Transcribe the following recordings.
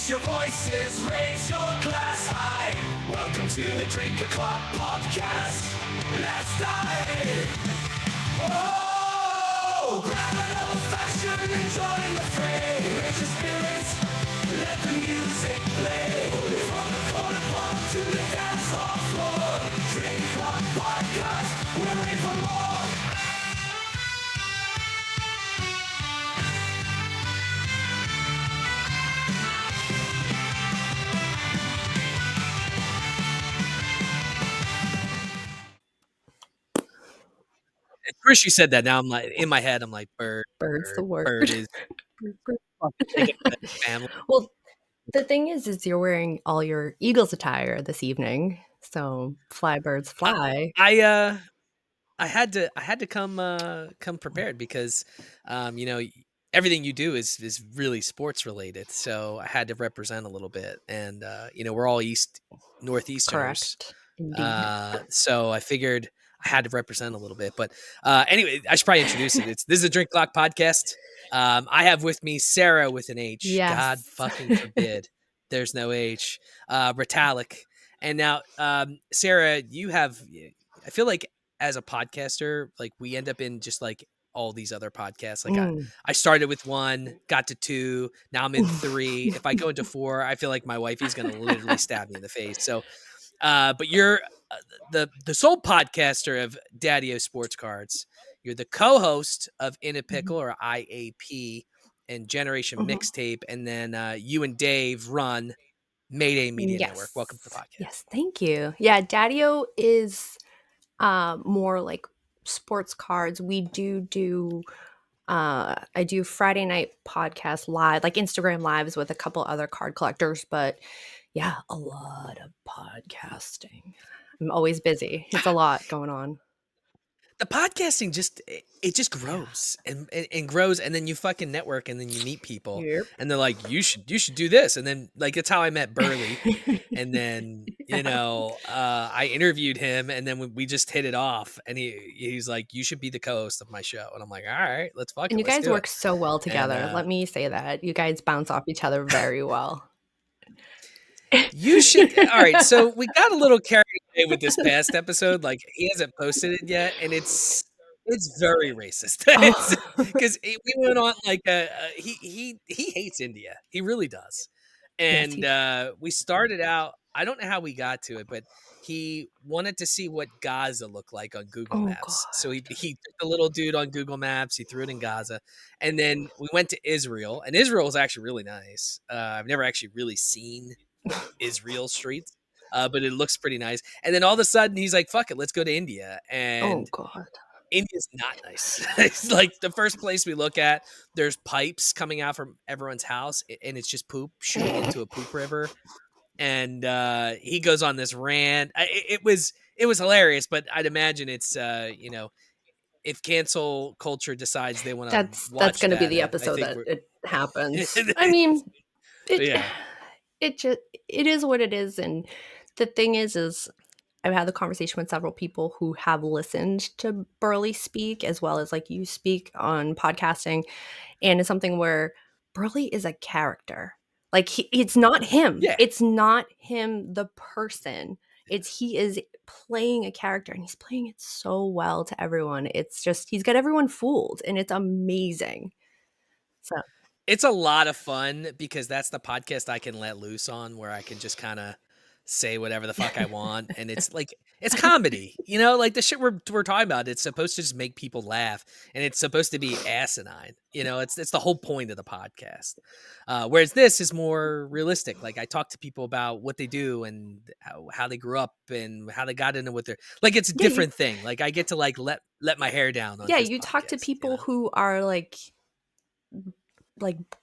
Raise your voices, raise your glass high. Welcome to the Drink O'Clock Podcast. Let's dive. Oh, grab an old fashioned and join the fray. Raise your spirits, let the music play. From the corner pub to the dance hall floor. Drink O'Clock Podcast, we're ready for more. At first you said that. Now I'm like, in my head, I'm like, bird. Bird's the word. Bird is taking the family. Well, the thing is you're wearing all your Eagles attire this evening, so fly birds fly. I had to come prepared because, everything you do is really sports related. So I had to represent a little bit, and we're all Northeasterners. Correct. Indeed. So I figured I had to represent a little bit. But anyway, I should probably introduce it. This is a Drink Clock Podcast. I have with me Sarah with an H. Yes. God fucking forbid there's no H. Retalic. And now, Sarah, I feel like as a podcaster, like we end up in just like all these other podcasts. Like I started with 1, got to 2, now I'm in 3. If I go into 4, I feel like my wifey's going to literally stab me in the face. So, but you're the sole podcaster of Daddio Sports Cards. You're the co-host of In a Pickle or IAP and Generation Mixtape. And then you and Dave run Mayday Media Network. Welcome to the podcast. Yes, thank you. Yeah, Daddio is more like sports cards. We do I do Friday night podcast live, like Instagram lives with a couple other card collectors, but yeah, a lot of podcasting. I'm always busy. It's a lot going on. The podcasting just grows and grows, and then you fucking network, and then you meet people, and they're like, you should do this, and then like it's how I met Burley, and then I interviewed him, and then we just hit it off, and he's like, you should be the co-host of my show, and I'm like, all right, let's fucking. And you guys work so well together. Let me say that you guys bounce off each other very well. You should. All right, so we got a little carried away with this past episode. Like he hasn't posted it yet, and it's very racist because we went on like he hates India. He really does, and Yes, we started out. I don't know how we got to it, but he wanted to see what Gaza looked like on Google Maps. God. So he took the little dude on Google Maps. He threw it in Gaza, and then we went to Israel, and Israel is actually really nice. I've never actually really seen Israel streets, but it looks pretty nice. And then all of a sudden he's like, fuck it, let's go to India. And God. India's not nice. It's like the first place we look at, there's pipes coming out from everyone's house, and it's just poop shooting into a poop river. And he goes on this rant. It was hilarious, but I'd imagine it's if cancel culture decides they want to that's going to be the episode that it happens. I mean, it is what it is, and the thing is I've had the conversation with several people who have listened to Burley speak as well as like you speak on podcasting, and it's something where Burley is a character. Like it's not him. Yeah. It's not him, the person. He is playing a character, and he's playing it so well to everyone. It's just he's got everyone fooled, and it's amazing. So it's a lot of fun because that's the podcast I can let loose on, where I can just kind of say whatever the fuck I want, and it's like it's comedy, like the shit we're talking about. It's supposed to just make people laugh, and it's supposed to be asinine. It's the whole point of the podcast. Whereas this is more realistic. Like I talk to people about what they do and how they grew up and how they got into what they're like. It's a different thing. Like I get to like let my hair down. On you podcast, talk to people who are like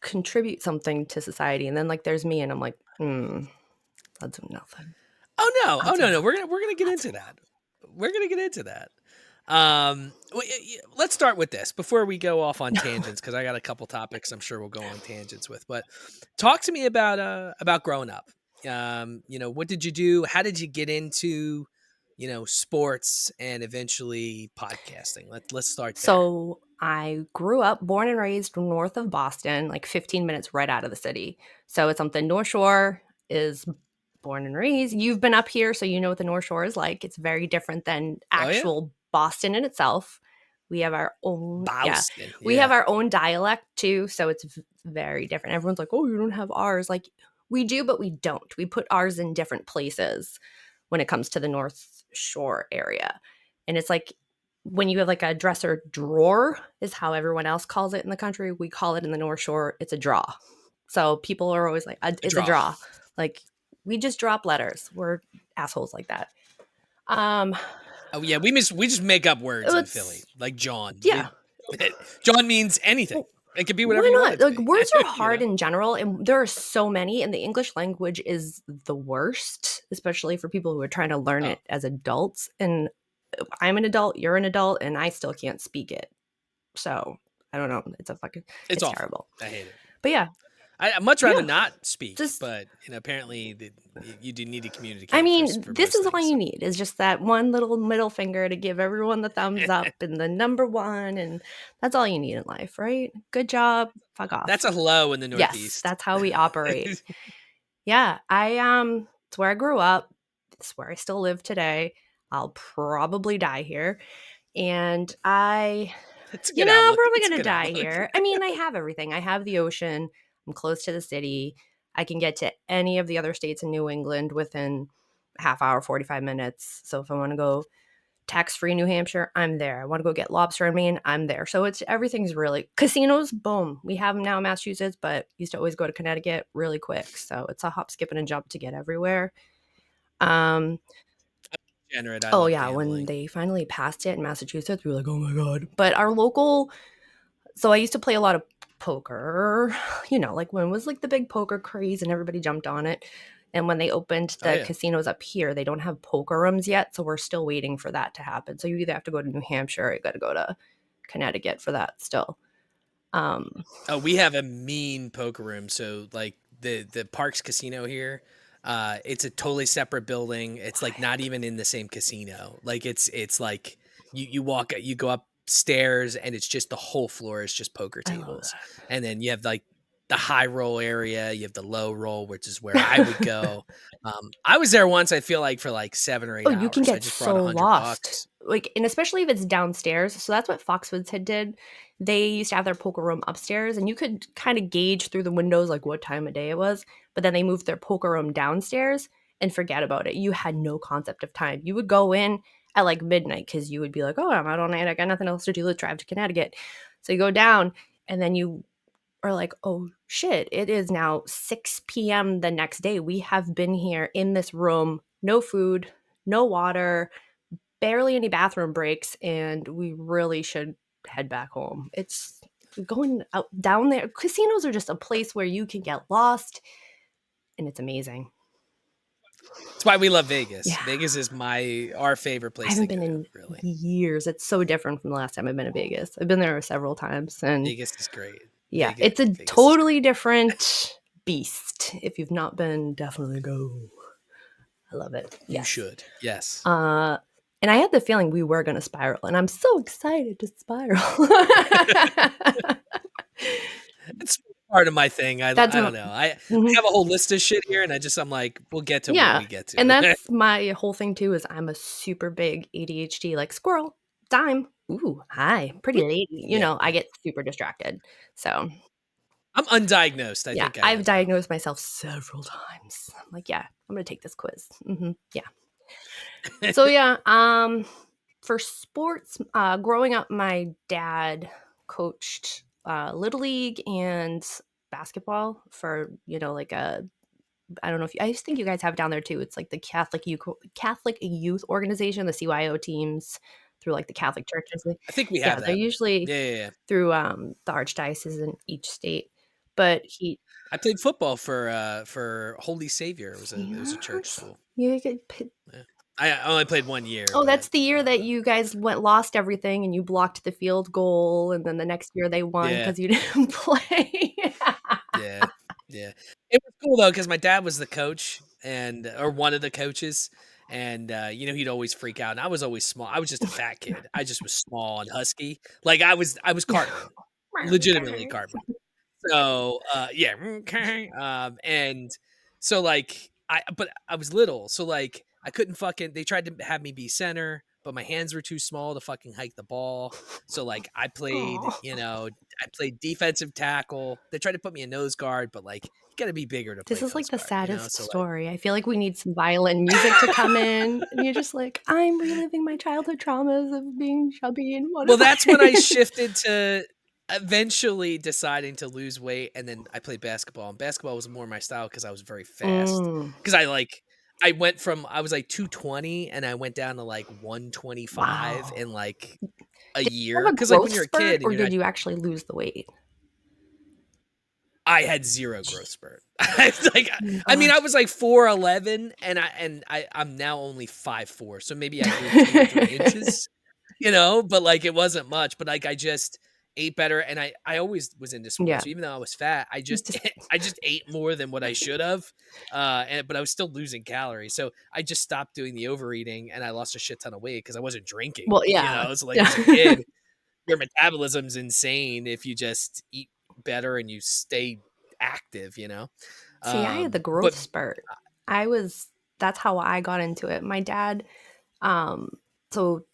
contribute something to society, and then like there's me, and I'm like, I'll do nothing. Oh no. We're gonna get into that. We're gonna get into that. Let's start with this before we go off on tangents, because I got a couple topics I'm sure we'll go on tangents with. But talk to me about growing up. What did you do? How did you get into sports and eventually podcasting? Let's start there. So I grew up, born and raised north of Boston, like 15 minutes right out of the city. So it's something North Shore is born and raised. You've been up here, so you know what the North Shore is like. It's very different than Oh, yeah. actual Boston in itself. We have our own, Boston. we have our own dialect too, so it's very different. Everyone's like, "Oh, you don't have ours." Like, we do, but we don't. We put ours in different places when it comes to the North Shore area. And it's like when you have like a dresser drawer is how everyone else calls it in the country. We call it in the North Shore, it's a draw. So people are always like, it's a draw. Like, we just drop letters. We're assholes like that. Oh yeah, we just make up words in Philly, like John. Yeah. John means anything. It could be whatever Why you not? want it to Like, be. words are hard in general, and there are so many, and the English language is the worst, especially for people who are trying to learn it as adults. And I'm an adult, you're an adult, and I still can't speak it. So I don't know. It's terrible. I hate it. But yeah, I'd much rather not speak, but apparently you do need to communicate. I mean, this is all you need, is just that one little middle finger to give everyone the thumbs up and the number one, and that's all you need in life, right? Good job, fuck off. That's a hello in the Northeast. Yes, that's how we operate. Yeah, it's where I grew up. It's where I still live today. I'll probably die here, and I'm probably gonna die here. I mean, I have everything. I have the ocean. I'm close to the city. I can get to any of the other states in New England within a half hour, 45 minutes. So if I want to go tax-free New Hampshire, I'm there. I want to go get lobster in Maine, I'm there. So everything's really casinos, boom. We have them now in Massachusetts, but used to always go to Connecticut really quick. So it's a hop, skip, and a jump to get everywhere. When they finally passed it in Massachusetts, we were like, oh my God. But our local, so I used to play a lot of poker, like when it was like the big poker craze and everybody jumped on it. And when they opened the casinos up here, they don't have poker rooms yet. So we're still waiting for that to happen. So you either have to go to New Hampshire or you got to go to Connecticut for that still. We have a mean poker room. So like the Parks Casino here, it's a totally separate building. It's like not even in the same casino. Like it's like you go upstairs and it's just the whole floor is just poker tables. And then you have like the high roll area, you have the low roll, which is where I would go. I was there once, I feel like, for like 7 or 8 hours. You can get I just so brought lost. Like, and especially if it's downstairs. So that's what Foxwoods did. They used to have their poker room upstairs, and you could kind of gauge through the windows like what time of day it was. But then they moved their poker room downstairs and forget about it. You had no concept of time. You would go in at like midnight because you would be like, oh, I'm out all night. I got nothing else to do. Let's drive to Connecticut. So you go down, and then you are like, oh shit, it is now 6 p.m. the next day. We have been here in this room, no food, no water, barely any bathroom breaks, and we really should head back home. It's going out down there. Casinos are just a place where you can get lost, and it's amazing. That's why we love Vegas. Yeah. Vegas is our favorite place. I haven't been in years. It's so different from the last time I've been to Vegas. I've been there several times, and Vegas is great. Yeah, it's a totally different beast. If you've not been, definitely go. I love it. You should. Yes. And I had the feeling we were going to spiral, and I'm so excited to spiral. It's part of my thing. I don't know. I have a whole list of shit here, and I'm like, we'll get to what we get to. And that's my whole thing too, is I'm a super big ADHD, like squirrel, dime. Ooh, hi, pretty lady. I get super distracted. So I'm undiagnosed. I think I've diagnosed myself several times. I'm like, I'm going to take this quiz. Yeah. So for sports, growing up, my dad coached Little League and basketball for, like I don't know I just think you guys have it down there too. It's like the Catholic Youth Organization, the CYO teams through like the Catholic churches. I think we have that. They're usually through the archdiocese in each state. But I played football for Holy Savior. It was a church school. I only played 1 year. Oh, that's the year that you guys lost everything and you blocked the field goal, and then the next year they won because you didn't play. Yeah. It was cool though because my dad was the coach or one of the coaches, And he'd always freak out, and I was always small. I was just a fat kid. I just was small and husky. Like I was Cartman, legitimately Cartman. So yeah, okay. And so like but I was little, so like I couldn't fucking. They tried to have me be center, but my hands were too small to fucking hike the ball. So like I played, Aw. I played defensive tackle. They tried to put me in nose guard, but like you got to be bigger to This play is like nose the guard, saddest So like, story. I feel like we need some violin music to come in. And you're just like, I'm reliving my childhood traumas of being chubby and want well, to that's when I play. shifted to eventually deciding to lose weight, and then I played basketball, and basketball was more my style because I was very fast. Mm, Because I went from I was like 220 and I went down to like 125 wow. in like a Did you year. have a Because like growth when you're a spurt kid and or you're not, did you actually lose the weight? I had zero growth spurt. It's like, Oh my I mean, I gosh. was like 4'11", and I'm now only 5'4", so maybe I grew 2 or 3 inches. But like it wasn't much, but like I just ate better, and I always was into Yeah. sports. So even though I was fat, I just Just I just ate more than what I should have. But I was still losing calories. So I just stopped doing the overeating, and I lost a shit ton of weight because I wasn't drinking, well, yeah. So like Yeah. as a kid, your metabolism's insane if you just eat better and you stay active. See, I had the growth But spurt. I was that's how I got into it. My dad, um, so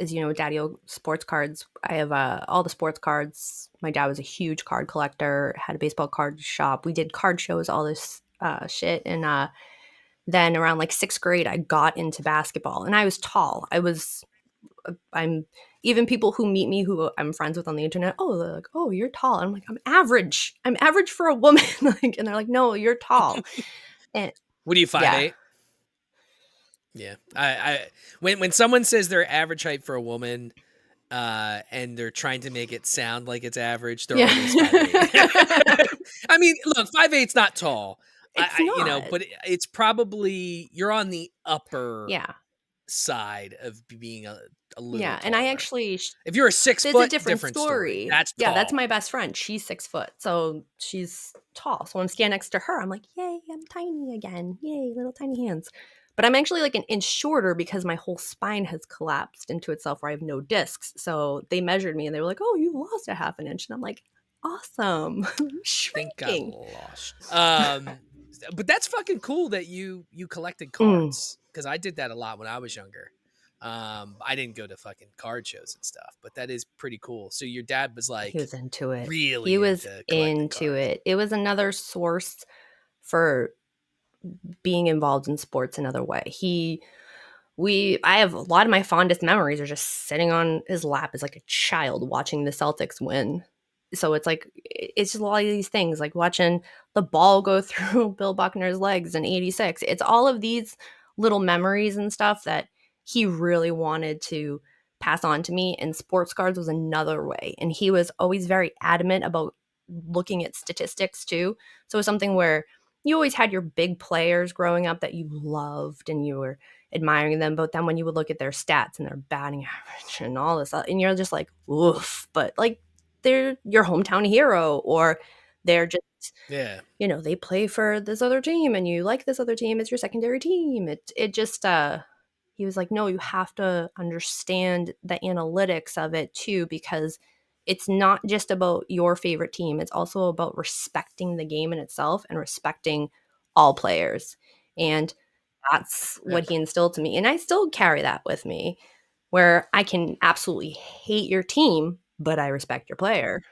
as you know, Daddio Sports Cards. I have all the sports cards. My dad was a huge card collector, had a baseball card shop. We did card shows, all this shit. And then around like sixth grade, I got into basketball, and I was tall. I'm even people who meet me who I'm friends with on the internet. Oh, they're like, oh, you're tall. I'm like, I'm average. I'm average for a woman. Like, and they're like, no, you're tall. And what are you, 5'8"? yeah, Yeah. I when someone says their average height for a woman, and they're trying to make it sound like it's average, they're yeah. always 5'8". I mean, look, 5'8's not tall. It's not. But it's probably you're on the upper Yeah. side of being a little Yeah, and I taller. actually If you're a 6 there's a foot, different different story. story. That's Yeah, that's tall. my best friend. She's 6 foot, so she's tall. So I'm standing next to her. I'm like, yay, I'm tiny again. Yay, little tiny hands. But I'm actually like an inch shorter because my whole spine has collapsed into itself where I have no discs. So they measured me and they were like, oh, you lost a half an inch. And I'm like, awesome. I'm Think got shrinking. lost. But that's fucking cool that you collected Mm, cards, because I did that a lot when I was younger. I didn't go to fucking card shows and stuff, but that is pretty cool. So your dad was he like was into it. He really was into collecting into cards. it. It was another source for being involved in sports another way. I have a lot of my fondest memories are just sitting on his lap as like a child watching the Celtics win. So it's like it's just a lot of these things like watching the ball go through Bill Buckner's legs in 86. It's all of these little memories and stuff that he really wanted to pass on to me, and sports cards was another way. And he was always very adamant about looking at statistics too. So it was something where you always had your big players growing up that you loved and you were admiring them, but then when you would look at their stats and their batting average and all this, and you're just like, oof. But like, they're your hometown hero, or they're just, Yeah. they play for this other team, and you like this other team. It's your secondary team. It just, he was like, no, you have to understand the analytics of it too, because it's not just about your favorite team. It's also about respecting the game in itself and respecting all players. And that's Yeah. what he instilled to me. And I still carry that with me where I can absolutely hate your team, but I respect your player.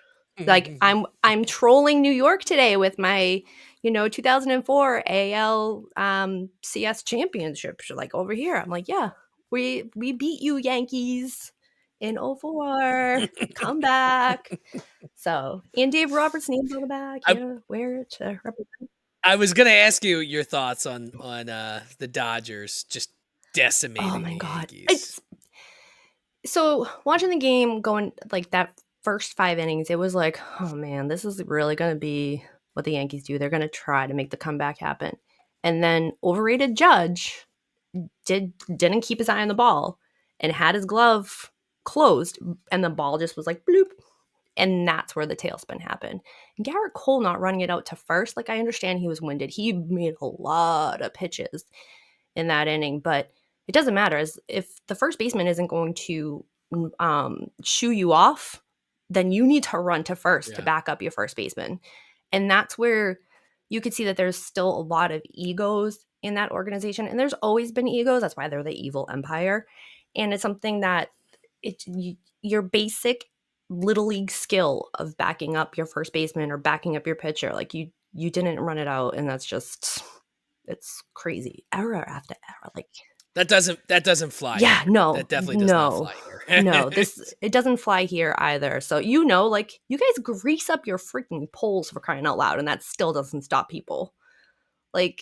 Like I'm trolling New York today with my, 2004 AL CS championship. Like over here. I'm like, yeah, we beat you Yankees in '04. Come back. So, and Dave Roberts' name's on the back. I Wear it to represent. I was gonna ask you your thoughts on the Dodgers just Oh decimating my the god. Yankees. So watching the game going like that first 5 innings, it was like, oh man, this is really going to be what the Yankees do. They're going to try to make the comeback happen. And then overrated Judge didn't keep his eye on the ball and had his glove closed, and the ball just was like bloop. And that's where the tailspin happened. And Garrett Cole not running it out to first, like I understand he was winded. He made a lot of pitches. in that inning, but it doesn't matter. As if the first baseman isn't going to shoo you off, then you need to run to first to Yeah. back up your first baseman. And that's where you could see that there's still a lot of egos in that organization. And there's always been egos. That's why they're the evil empire. And it's something that your basic little league skill of backing up your first baseman or backing up your pitcher, like you didn't run it out, and that's just, it's crazy. Error after error. Like, That doesn't fly yeah, here. no, That definitely does not fly here. no, it doesn't fly here either. So, like, you guys grease up your freaking poles, for crying out loud, and that still doesn't stop people. Like,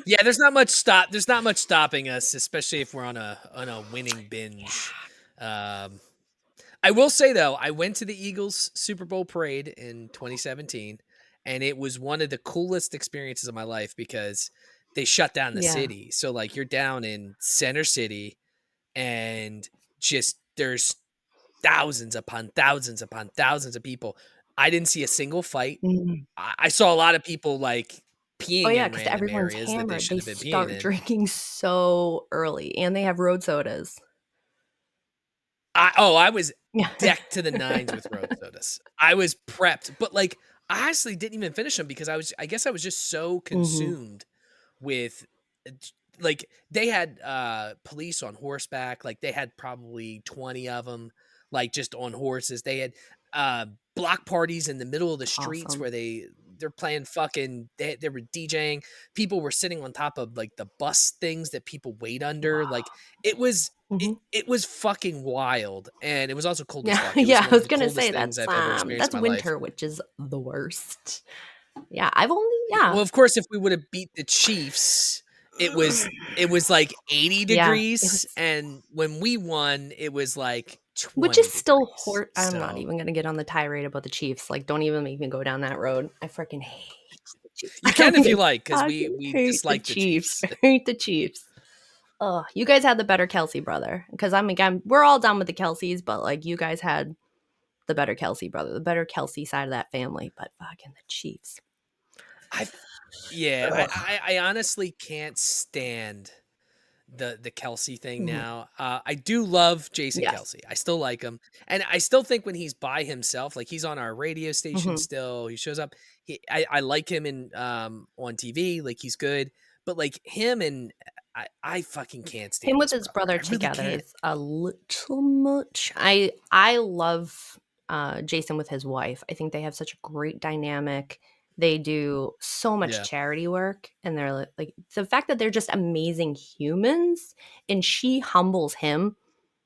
Yeah, there's not much stopping us, especially if we're on a winning binge. I will say though, I went to the Eagles Super Bowl parade in 2017, and it was one of the coolest experiences of my life because they shut down the yeah. city. So like you're down in Center City, and just there's thousands upon thousands upon thousands of people. I didn't see a single fight. Mhm. I saw a lot of people like Oh peeing yeah, in because random everyone's areas that they hammered. should They have been peeing start in. drinking so early, and they have road sodas. I was Yeah. decked to the nines with road sodas. I was prepped, but like I honestly didn't even finish them because I guess I was just so consumed with like they had police on horseback, like they had probably 20 of them, like just on horses. They had block parties in the middle of the streets Awesome. where they're playing fucking they were DJing. People were sitting on top of like the bus things that people wait under. Wow. Like it was Mhm. it was fucking wild, and it was also cold as Yeah, fuck. It was yeah. one I of was the gonna coldest say things I've ever experienced that's in my life. winter, which is the worst. Yeah, I've only Well, of course, if we would have beat the Chiefs, it was like 80 yeah, it degrees, was, and when we won, it was like which 20 is still degrees. I'm not So even gonna get on the tirade about the Chiefs. Like, don't even make me go down that road. I freaking hate the Chiefs. you I can if you like, because fucking we hate the dislike the Chiefs. Chiefs. I hate the Chiefs. Oh, you guys had the better Kelsey brother. Because we're all done with the Kelseys, but like you guys had the better Kelsey brother, the better Kelsey side of that family. But fucking the Chiefs. I yeah, I honestly can't stand the Kelsey thing Mhm. now. I do love Jason Yes. Kelsey. I still like him, and I still think when he's by himself, like he's on our radio station Mhm. still. He shows up. I like him in on TV. Like he's good, but like him and I fucking can't Him stand with his his brother. brother I really together can't. is a little much. I love Jason with his wife. I think they have such a great dynamic. They do so much Yeah, charity work, and they're like the fact that they're just amazing humans, and she humbles him,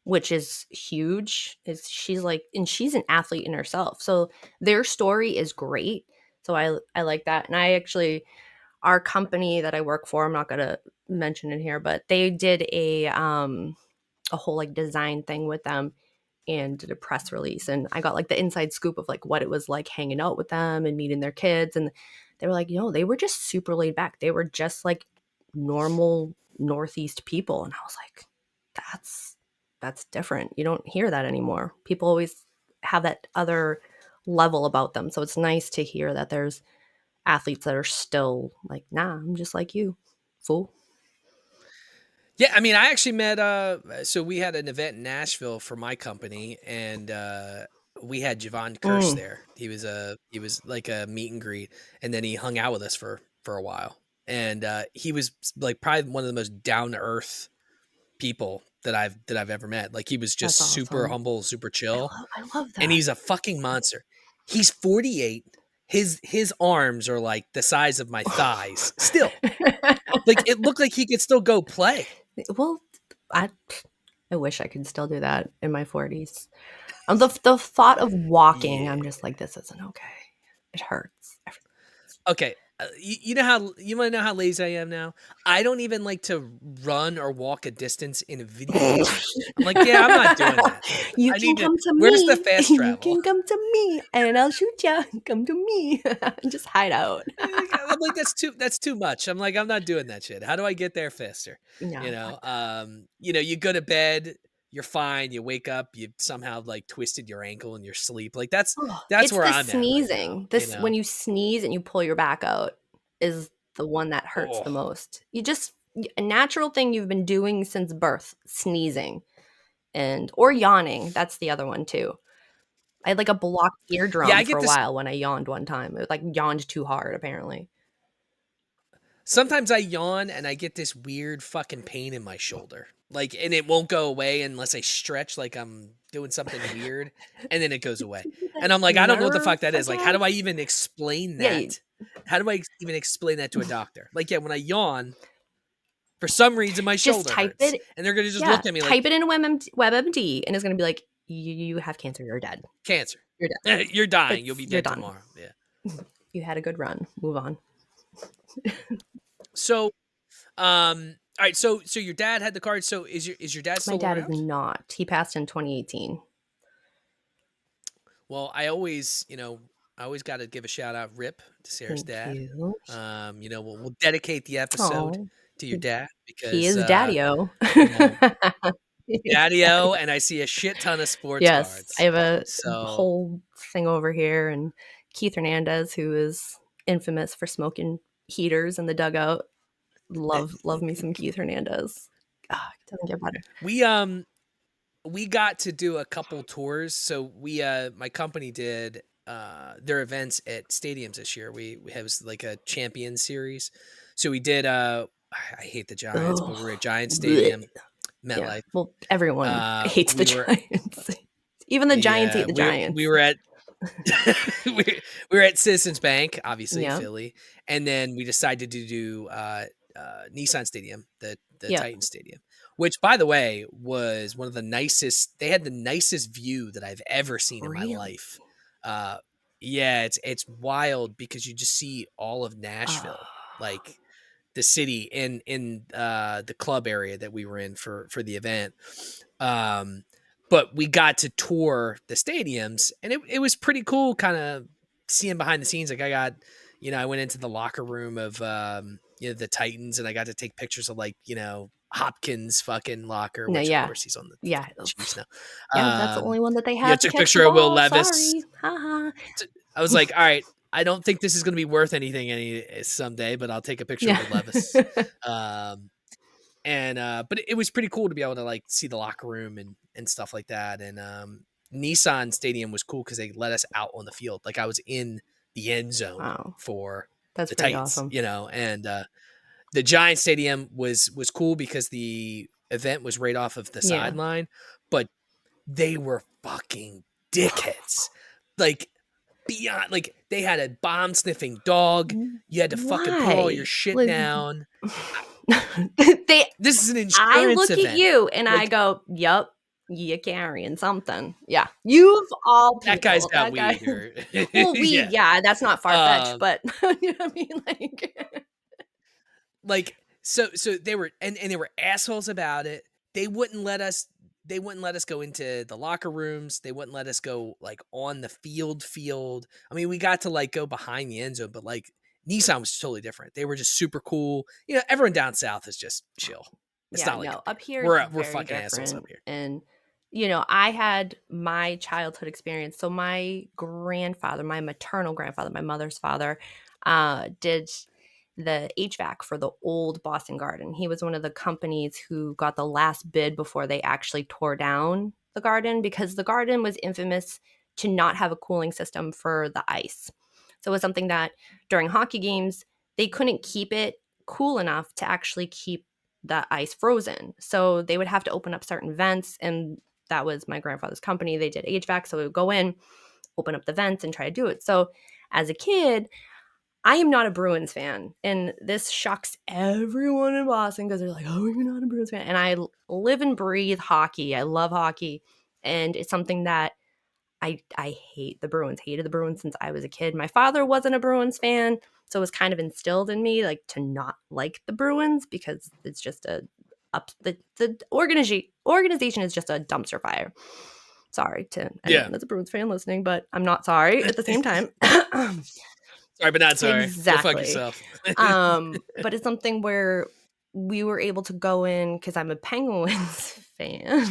which is huge. Is she's like, and she's an athlete in herself, so their story is great. So I like that, and I actually, our company that I work for, I'm not gonna mention it here, but they did a whole like design thing with them and did a press release, and I got like the inside scoop of like what it was like hanging out with them and meeting their kids, and they were like, they were just super laid back. They were just like normal Northeast people, and I was like, that's different. You don't hear that anymore. People always have that other level about them, so it's nice to hear that there's athletes that are still like, nah, I'm just like you, fool. yeah. I mean, I actually met. So we had an event in Nashville for my company, and we had Javon Kirsch Mm, there. He was like a meet and greet, and then he hung out with us for a while, and he was like probably one of the most down to earth people that I've ever met. Like he was just that's super awesome. humble, super chill, I love and that. he's a fucking monster. He's 48. His arms are like the size of my thighs. Still, like it looked like he could still go play. Well, I I wish I could still do that in my 40s. The thought of walking, Yeah. I'm just like, this isn't okay. It hurts. Okay. You know how you want to know how lazy I am now? I don't even like to run or walk a distance in a video game. I'm like, yeah, I'm not doing that. You I can need to. come to Where's the me. fast You travel? can come to me, and I'll shoot you. Come to me. Just hide out. I'm like, that's too much. I'm like, I'm not doing that shit. How do I get there faster? No, fuck that. You go to bed, you're fine. You wake up, you somehow like twisted your ankle in your sleep. Like Oh, that's it's where the I'm at right now. sneezing. When you sneeze and you pull your back out is the one that hurts Oh, the most. You just a natural thing you've been doing since birth, sneezing or yawning. That's the other one too. I had like a blocked eardrum I for get a this. while when I yawned one time. It like yawned too hard, apparently. Sometimes I yawn and I get this weird fucking pain in my shoulder. Like, and it won't go away unless I stretch like I'm doing something weird, and then it goes away. And I'm like, I don't know what the fuck that is. Like, how do I even explain Yeah, that? How do I even explain that to a doctor? Like, yeah, when I yawn, for some reason my just shoulder type hurts. it. And they're gonna just Yeah, look at me like, type it in WebMD, and it's gonna be like, you have cancer. You're dead. cancer. You're dead. You're dying. You'll be You're dead done. tomorrow. Yeah. You had a good run. Move on. So, all right. So your dad had the card. So is your dad still My dad around? is not. He passed in 2018. Well, I always got to give a shout out, rip to Sarah's Thank dad. you. We'll dedicate the episode Oh, to your dad because he is Daddio. Daddio, and I see a shit ton of sports Yes, cards. I have a So whole thing over here, and Keith Hernandez, who is infamous for smoking heaters in the dugout. Love me some Keith Hernandez. It doesn't get better. we got to do a couple tours. So my company did their events at stadiums this year. We have like a champion series. So we did I hate the Giants, but we're at Giants Stadium, MetLife. Yeah. Well, everyone hates the Giants. Even the Giants hate the Giants. We were at we were at Citizens Bank, obviously, Philly, and then we decided to do Nissan Stadium, the Titans Stadium, which, by the way, was one of the nicest. They had the nicest view that I've ever seen in my life. Yeah, it's wild because you just see all of Nashville, like the city in the club area that we were in for the event. But we got to tour the stadiums, and it was pretty cool kind of seeing behind the scenes. Like I went into the locker room of the Titans, and I got to take pictures of Hopkins' fucking locker, which of course he's on the Chiefs now. Yeah, that's the only one that they have. Yeah, took a picture of Will Levis. Sorry. Ha. I was like, all right, I don't think this is going to be worth anything someday, but I'll take a picture of Will Levis. But it was pretty cool to be able to see the locker room and stuff like that. And Nissan Stadium was cool because they let us out on the field. Like I was in the end zone for the Titans, awesome. And the Giants Stadium was cool because the event was right off of the sideline, but they were fucking dickheads. Beyond, they had a bomb sniffing dog. You had to fucking put all your shit down. This is an insurance I look event. at you and I go, "Yep, you're carrying something." Yeah, you've all people. That guy's got weed. Well, weed, that's not far fetched, but you know what I mean. So they were and they were assholes about it. They wouldn't let us go into the locker rooms. They wouldn't let us go on the field. I mean, we got to go behind the end zone, but Nissan was totally different. They were just super cool. Everyone down south is just chill. It's not up here we're fucking assholes up here. And I had my childhood experience. So my grandfather, my maternal grandfather, my mother's father, did the HVAC for the old Boston Garden. He was one of the companies who got the last bid before they actually tore down the garden, because the garden was infamous to not have a cooling system for the ice. So it was something that during hockey games, they couldn't keep it cool enough to actually keep the ice frozen. So they would have to open up certain vents, and that was my grandfather's company. They did HVAC, so we would go in, open up the vents, and try to do it. So as a kid, I am not a Bruins fan, and this shocks everyone in Boston because they're like, "Oh, you're not a Bruins fan." And I live and breathe hockey. I love hockey, and it's something that I hate the Bruins. Hated the Bruins since I was a kid. My father wasn't a Bruins fan, so it was kind of instilled in me to not like the Bruins because it's just the organization is just a dumpster fire. Sorry to anyone that's a Bruins fan listening, but I'm not sorry at the same time. Sorry, but not sorry. Exactly. Go fuck yourself. But it's something where we were able to go in because I'm a Penguins fan.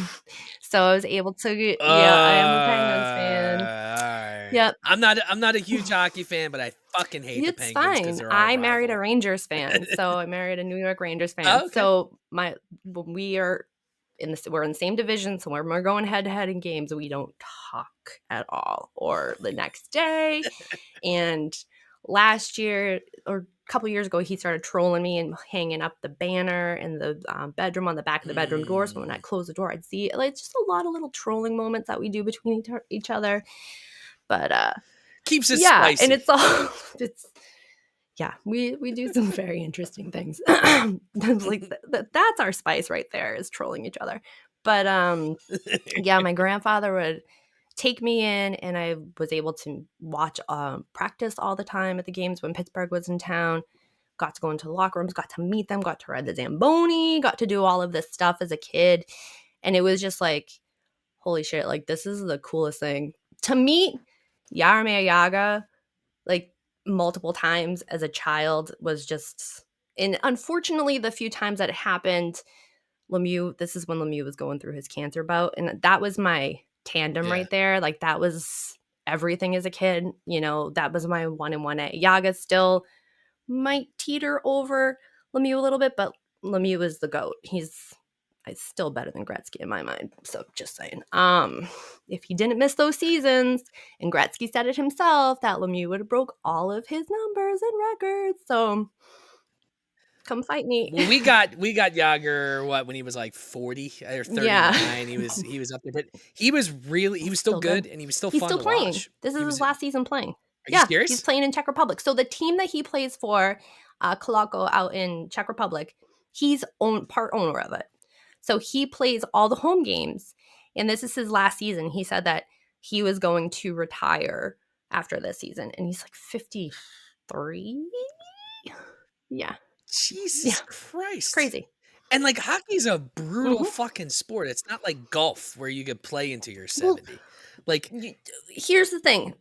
So I was able to I am a Penguins fan. All right. Yep. I'm not a huge hockey fan, but I fucking hate the It's Penguins because fine. they're our I married a rival. Rangers fan, so I married a New York Rangers fan. Oh, okay. So when we are we're in the same division, so when we're going head to head in games, we don't talk at all, or the next day. And last year or a couple years ago, he started trolling me and hanging up the banner in the bedroom on the back of the bedroom door. So when I close the door, I'd see it. Like, it's just a lot of little trolling moments that we do between each other. But Keeps it yeah, spicy. and it's all it's yeah, we do some very interesting things. Like that's our spice right there, is trolling each other. But yeah, my grandfather would take me in, and I was able to watch practice all the time at the games when Pittsburgh was in town. Got to go into the locker rooms, got to meet them, got to ride the Zamboni, got to do all of this stuff as a kid. And it was just like, holy shit, like this is the coolest thing. To meet Jaromir Jagr, like multiple times as a child, was just, and unfortunately the few times that it happened, this is when Lemieux was going through his cancer bout, and that was my tandem right there. Like that was everything as a kid, that was my 1 and 1A. Yaga still might teeter over Lemieux a little bit, but Lemieux is the GOAT. He's still better than Gretzky in my mind. So just saying. If he didn't miss those seasons, and Gretzky said it himself, that Lemieux would have broke all of his numbers and records. So come fight me. Well, we got Yager when he was like 40 or 39. Yeah. He was up there, but he was still good, and he was still He's fun still to playing. watch. This is his last season playing. Are you serious? He's playing in Czech Republic. So the team that he plays for, Kolako out in Czech Republic, he's part owner of it. So he plays all the home games, and this is his last season. He said that he was going to retire after this season, and he's like 53. Yeah. Jesus Christ. It's crazy. And like hockey's a brutal fucking sport. It's not like golf where you could play into your 70. Like, here's the thing.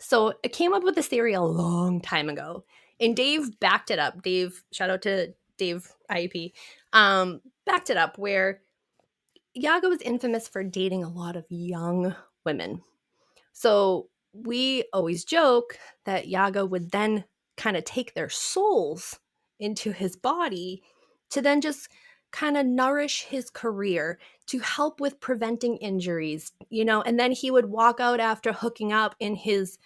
So I came up with this theory a long time ago, and Dave backed it up. Dave, shout out to Dave IEP, backed it up, where Yaga was infamous for dating a lot of young women. So we always joke that Yaga would then kind of take their souls into his body to then just kind of nourish his career, to help with preventing injuries, and then he would walk out after hooking up in his,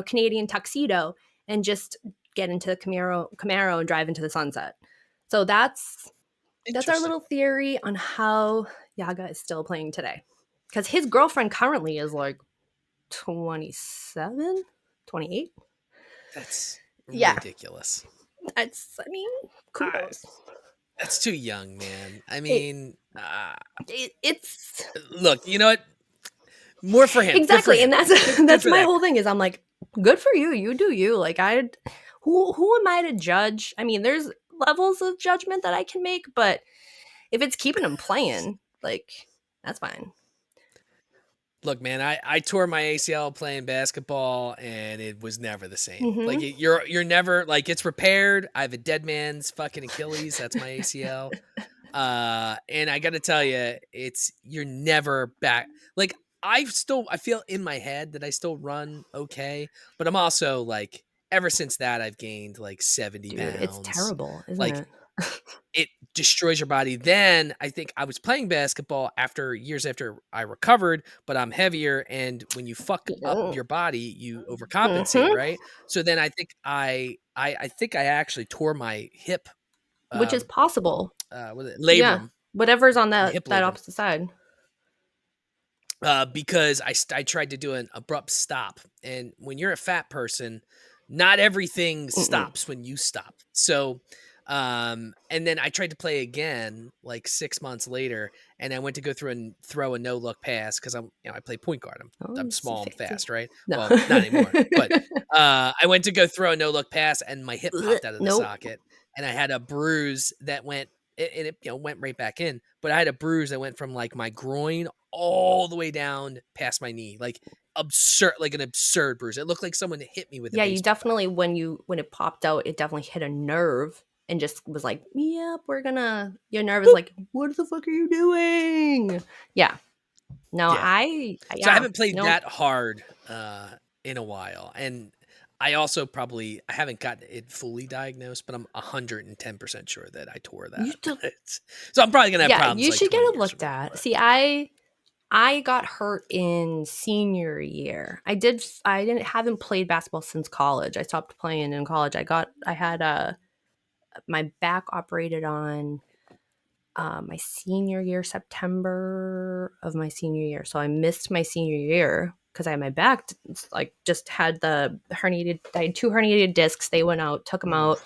Canadian tuxedo and just get into the Camaro and drive into the sunset. So that's our little theory on how Yaga is still playing today. Because his girlfriend currently is like 27, 28. That's ridiculous. Kudos. That's too young, man. I mean, it's look, you know what? More for him. Exactly, for him. And that's my whole thing. Is I'm like, good for you. You do you. Like who am I to judge? I mean, there's levels of judgment that I can make, but if it's keeping him playing, like, that's fine. Look, man, I tore my ACL playing basketball, and it was never the same. Like you're never, like, it's repaired. I have a dead man's fucking Achilles. That's my ACL. And I got to tell you, you're never back. Like I feel in my head that I still run okay, but I'm also like, ever since that I've gained like 70 pounds. It's terrible, isn't like, it? It destroys your body. Then I think I was playing basketball years after I recovered, but I'm heavier, and when you fuck up your body, you overcompensate, right? So then I think I think I actually tore my hip, which is possible. Labrum, yeah, whatever's on that labrum. Opposite side. Because I tried to do an abrupt stop, and when you're a fat person, not everything stops when you stop. So. And then I tried to play again like 6 months later, and I went to go through and throw a no look pass because I play point guard. I'm small and fast, right? No. Well, not anymore. But I went to go throw a no look pass, and my hip popped out of the socket, and I had a bruise that went went right back in. But I had a bruise that went from like my groin all the way down past my knee, like an absurd bruise. It looked like someone hit me with. You definitely when it popped out, it definitely hit a nerve. And just was like, yep, your nerve is like, what the fuck are you doing? Yeah. No, So I haven't played that hard in a while. And I also I haven't gotten it fully diagnosed, but I'm 110% sure that I tore You that. still, So I'm probably gonna have yeah, problems you like should get 20 it years from looked now. at. But See, I got hurt in senior year. I didn't haven't played basketball since college. I stopped playing in college. I had my back operated on my senior year, September of my senior year. So I missed my senior year because I had my back like just had the herniated. I had 2 herniated discs. They went out, took them out,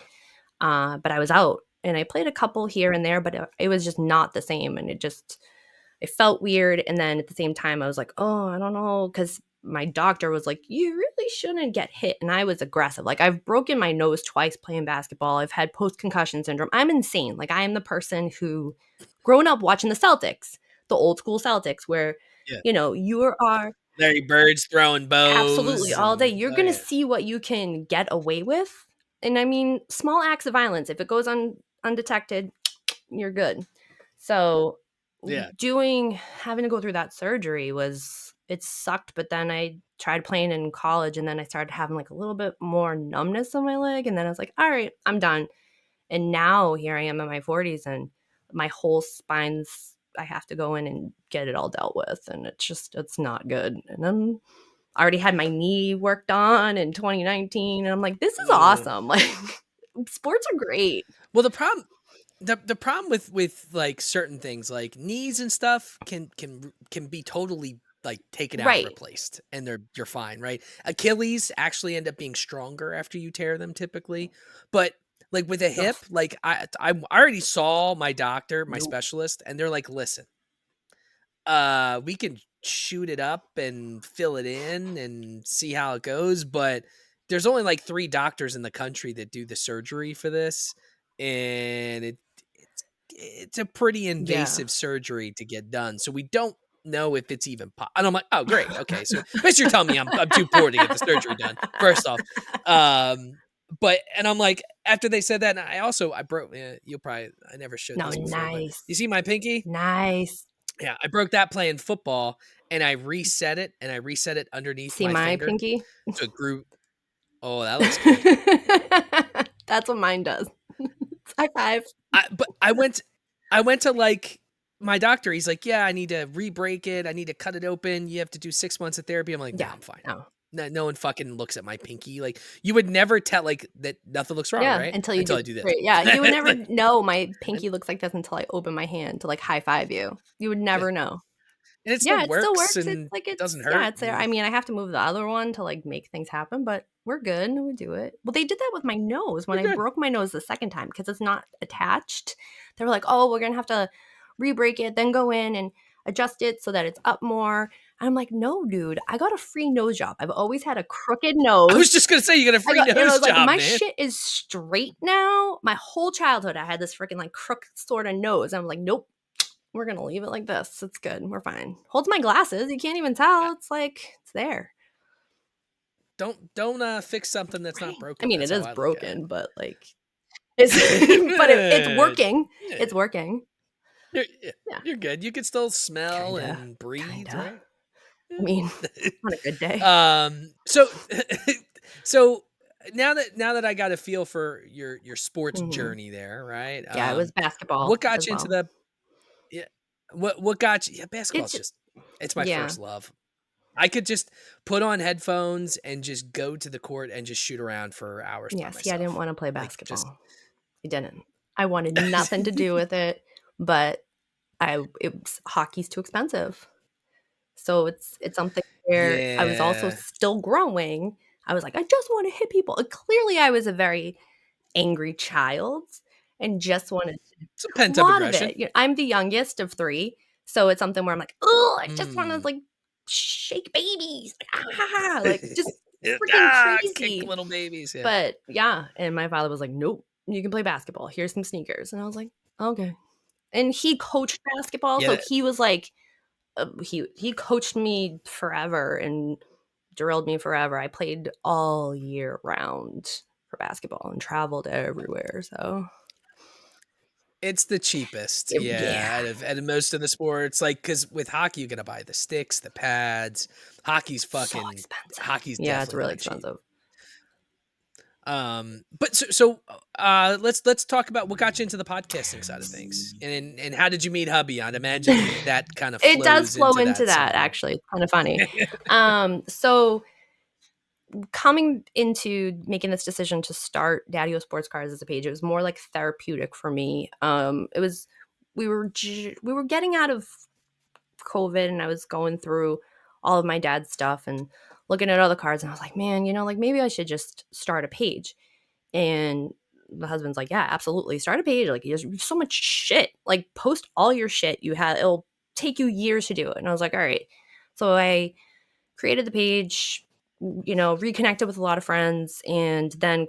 but I was out, and I played a couple here and there, but it was just not the same, and it felt weird. And then at the same time, I was like, oh, I don't know, because my doctor was like, you really shouldn't get hit. And I was aggressive. Like, I've broken my nose twice playing basketball. I've had post-concussion syndrome. I'm insane. Like, I am the person who, growing up watching the Celtics, the old school Celtics, where, yeah, you are Larry Bird's throwing absolutely bows all day. and You're oh going to yeah, see what you can get away with. And I mean, small acts of violence, if it goes undetected, you're good. So yeah. having to go through that surgery it sucked, but then I tried playing in college, and then I started having like a little bit more numbness on my leg, and then I was like, all right, I'm done. And now here I am in my 40s, and my whole I have to go in and get it all dealt with, and it's not good. And I already had my knee worked on in 2019, and I'm like, this is Ugh. awesome. Like, sports are great. Well, the problem with like certain things like knees and stuff can be totally like taken out and Right. replaced, and you're fine, right? Achilles actually end up being stronger after you tear them typically, but like with a Ugh, hip, like I already saw my doctor, my nope. specialist, and they're like, listen, we can shoot it up and fill it in and see how it goes, but there's only like 3 doctors in the country that do the surgery for this, and it's a pretty Yeah. invasive surgery to get done. So we don't know if it's even and I'm like, oh great, okay. So basically you're telling me I'm too poor to get the surgery done. First off, but and I'm like, after they said that, and I broke. You'll probably I never showed No, this before, but nice. you see my pinky? Nice. Yeah, I broke that playing football, and I reset it, underneath See my my finger, pinky? so it grew. Oh, that looks good. That's what mine does. High five. But I went to like my doctor. He's like, yeah, I need to re-break it. I need to cut it open. You have to do 6 months of therapy. I'm like, nah, Yeah. I'm fine. No. No one fucking looks at my pinky. Like you would never tell like that nothing looks wrong, Yeah, right? until you Until do I do this. great. Yeah, you would never Like, know my and, pinky looks like this until I open my hand to like high five you. You would yeah, never know. and it still Yeah, it still works works. It's and like doesn't yeah, hurt. it's there. I mean, I have to move the other one to like make things happen, but we're good. We do it. Well, they did that with my nose when We're I good. broke my nose the second time because it's not attached. They were like, "Oh, we're gonna have to re-break it, then go in and adjust it so that it's up more." And I'm like, "No, dude, I got a free nose job. I've always had a crooked I was nose. just gonna say you got a free And I nose was like, job, my man. shit is straight now. My whole childhood, I had this freaking like crooked sort of nose. I'm like, nope, we're gonna leave it like this. It's good. We're fine. Holds my glasses. You can't even tell. It's like it's there. Don't fix something that's not Right. I broken. mean, That's it how is I look at broken, but like it's but it's it. working. Yeah. It's working. Yeah, Yeah. you're good. You can still smell Kinda. and breathe, Kinda. right? I mean, on a good day. So so now that I got a feel for your sports Mhm. journey there, right? Yeah, it was What basketball got as you into well. the yeah, what got you? Yeah, basketball's It's just it's my yeah. first love. I could just put on headphones and just go to the court and just shoot around for hours by Yeah, see, I didn't myself. want to play Like just basketball. I didn't. I wanted nothing to do with it, but hockey's too expensive. So it's something where I was also yeah, still growing. I was like, I just want to hit people. And clearly, I was a very angry child and just wanted some a pent up lot of aggression. it. I'm the youngest of 3, so it's something where I'm like, oh, I just want to Mm. like shake babies, like just freaking Kick crazy. little babies. Yeah. But yeah, and my father was like, nope, you can play basketball. Here's some sneakers, and I was like, okay. And he coached basketball, so Yeah. he was like he coached me forever and drilled me forever. I played all year round for basketball and traveled everywhere. So It's the cheapest, yeah, yeah, out of most of the sports, like, because with hockey, you gotta buy the sticks, the pads. so expensive. Hockey's Yeah, it's definitely really not cheap. expensive. But let's talk about what got you into the podcasting side of things, and how did you meet hubby? I'd imagine that kind of It does flows flow into into that that, somehow. actually. It's kind of funny. So coming into making this decision to start Daddio Sports Cards as a page, it was more like therapeutic for me. It was we were getting out of COVID, and I was going through all of my dad's stuff and looking at other cards, and I was like, man, like maybe I should just start a page. And the husband's like, yeah, absolutely, start a page. Like, there's so much shit. Like, post all your shit you have. It'll take you years to do it. And I was like, all right. So I created the page, reconnected with a lot of friends, and then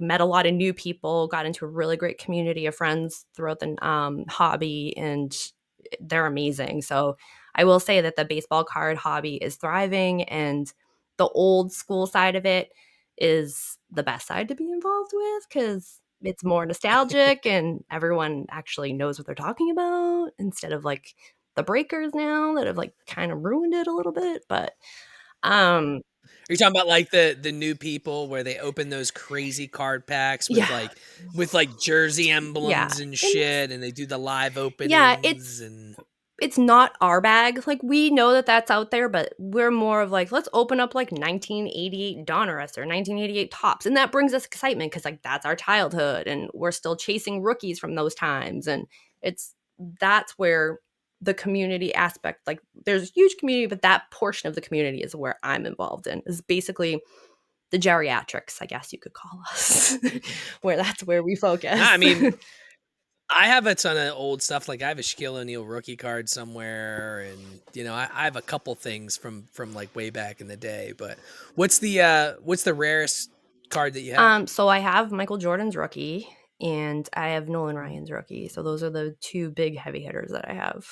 met a lot of new people, got into a really great community of friends throughout the hobby, and they're amazing. So I will say that the baseball card hobby is thriving, and the old school side of it is the best side to be involved with, because it's more nostalgic and everyone actually knows what they're talking about, instead of like the breakers now that have like kind of ruined it a little bit. But um Are you talking about like the new people where they open those crazy card packs yeah, with like jersey yeah, emblems and and shit, and they do the live yeah, openings and it's not our bag. Like, we know that that's out there, but we're more of like, let's open up like 1988 Donruss or 1988 Tops, and that brings us excitement because like that's our childhood, and we're still chasing rookies from those times, and that's where the community aspect, like, there's a huge community, but that portion of the community is where I'm involved in, is basically the geriatrics, I guess you could call us, where that's where we I focus. mean, I have a ton of old stuff. Like I have a Shaquille O'Neal rookie card somewhere, and I have a couple things from like way back in the day. But what's the rarest card that you have? So I have Michael Jordan's rookie, and I have Nolan Ryan's rookie. So those are the two big heavy hitters that I have.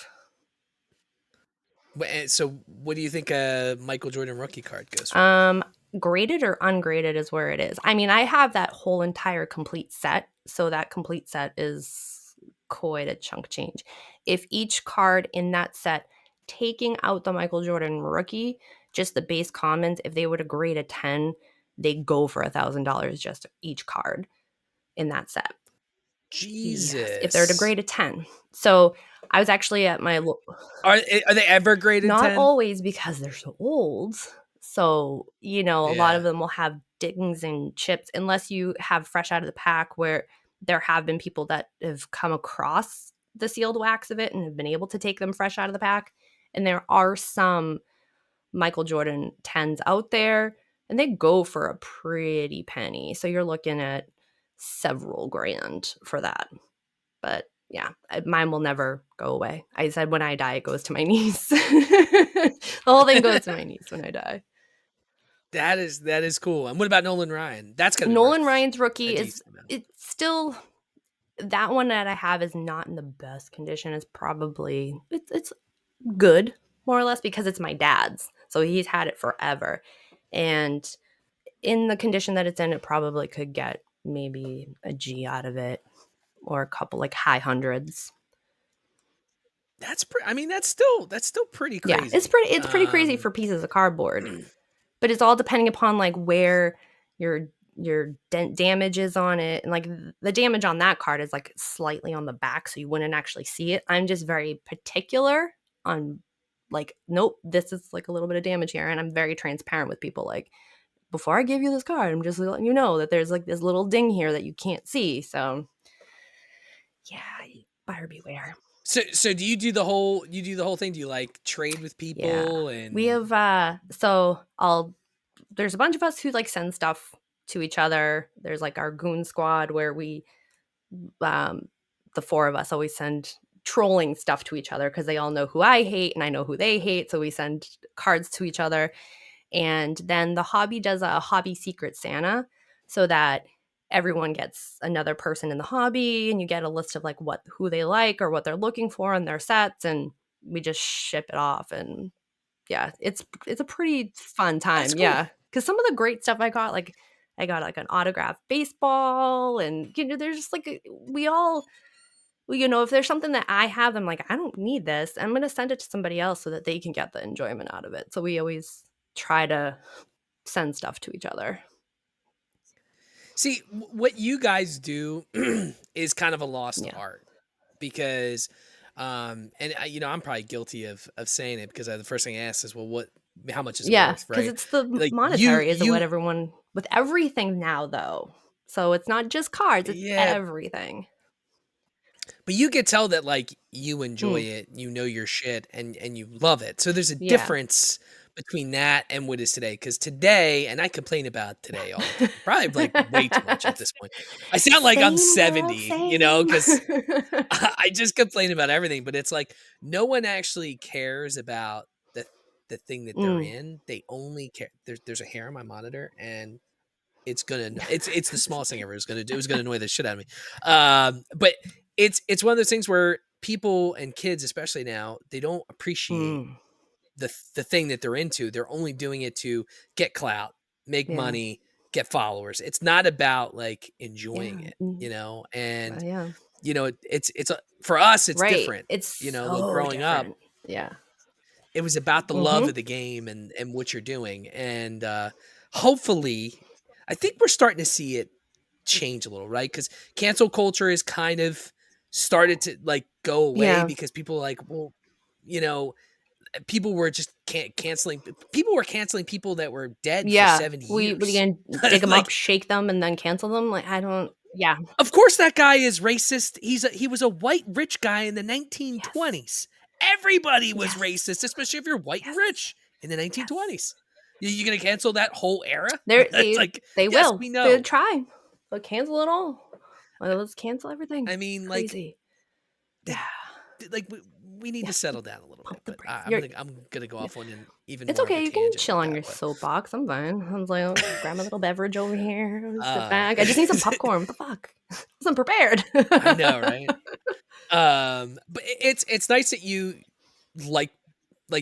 So what do you think a Michael Jordan rookie card goes for? Um, Graded or ungraded is where it is. I mean, I have that whole entire complete set, so that complete set is quite a chunk change. If each card in that set, taking out the Michael Jordan rookie, just the base commons, if they were to grade a 10, they go for $1,000 just each card in that set. Yes, if they're to Jesus. grade a 10. So I was actually at my Are they ever graded not 10? always, because they're so old. So, a lot of Yeah. them will have dings and chips, unless you have fresh out of the pack, where there have been people that have come across the sealed wax of it and have been able to take them fresh out of the pack. And there are some Michael Jordan 10s out there, and they go for a pretty penny. So you're looking at several grand for that. But yeah, mine will never go away. I said when I die, it goes to my niece. The whole thing goes to my niece when I die. That is cool. And what about Nolan Ryan? That's gonna be Nolan worth Ryan's a rookie is decent amount. it's still, that one that I have is not in the best condition. It's probably it's good, more or less, because it's my dad's. So he's had it forever. And in the condition that it's in, it probably could get maybe a G out of it, or a couple like high hundreds. I mean, that's still pretty Yeah, crazy. it's pretty crazy for pieces of cardboard. But it's all depending upon like where your damage is on it, and like the damage on that card is like slightly on the back, so you wouldn't actually see it. I'm just very particular on, like, nope, this is like a little bit of damage here, and I'm very transparent with people. Like, before I give you this card, I'm just letting you know that there's like this little ding here that you can't see. So yeah, buyer beware. So do you do the whole thing? Do you like trade with Yeah, people we and have so I'll there's a bunch of us who like send stuff to each other. There's like our goon squad, where we um the four of us always send trolling stuff to each other, because they all know who I hate and I know who they hate, so we send cards to each other. And then the hobby does a hobby secret Santa, so that everyone gets another person in the hobby, and you get a list of like who they like or what they're looking for in their sets, and we just ship it off. And yeah, it's a pretty fun that's time. cool. Yeah, because some of the great stuff I got like an autographed baseball, and there's just like we all, well, if there's something that I have, I'm like, I don't need this, I'm gonna send it to somebody else so that they can get the enjoyment out of it. So we always try to send stuff to each other. See, what you guys do is kind of a lost Yeah. art because, and I'm probably guilty of saying it because the first thing I ask is, well, how much is it Yeah, worth, because right? it's the Like monetary is what everyone with everything now though. So it's not just cards, it's yeah, everything. but you could tell that like you enjoy Mm. it, you know your shit, and you love it. So there's a Yeah. difference between that and what is today. Because today, and I complain about today all the time, probably like way too much at this point. I sound like I'm Same, girl, 70, same. because I just complain about everything. But it's like no one actually cares about the thing that they're Mm. in. They only care. There's a hair on my monitor, and it's the smallest thing ever. It was gonna annoy the shit out of me. But it's one of those things where people and kids, especially now, they don't appreciate Mm. the thing that they're into. They're only doing it to get clout, make Yeah. money, get followers. It's not about like enjoying Yeah. it, Mm. and Yeah. it's for us, it's Right. different. It's Like so growing up, different. Yeah. it was about the love Mm-hmm. of the game and what you're doing, and hopefully, I think we're starting to see it change a little, right? Because cancel culture is kind of started to like go away Yeah. because people like, well, people were just canceling. People were canceling people that were dead for Yeah. 70 What are years. you gonna dig them Like, up, shake them, and then cancel them? Like I don't. Yeah. of course, that guy is racist. He was a white rich guy in the Yes. 1920s. Everybody was Yes. racist, especially if you're white and Yes. rich in the Yes. 1920s. You gonna cancel that whole era? It's They like, they yes, will. we They'll know. try. They'll cancel it all. Well, let's cancel everything. I mean, like, Crazy. did, Yeah. like we need Yeah. to settle down a little bit. Pump the But brakes. I'm gonna go off on an even It's more of a okay. You can tangent chill with on that. your soapbox. I'm fine. I was like, I'll grab my little beverage over here. Sit But back. I just need some popcorn. What the fuck? I wasn't prepared. I know, right? But it's nice that you like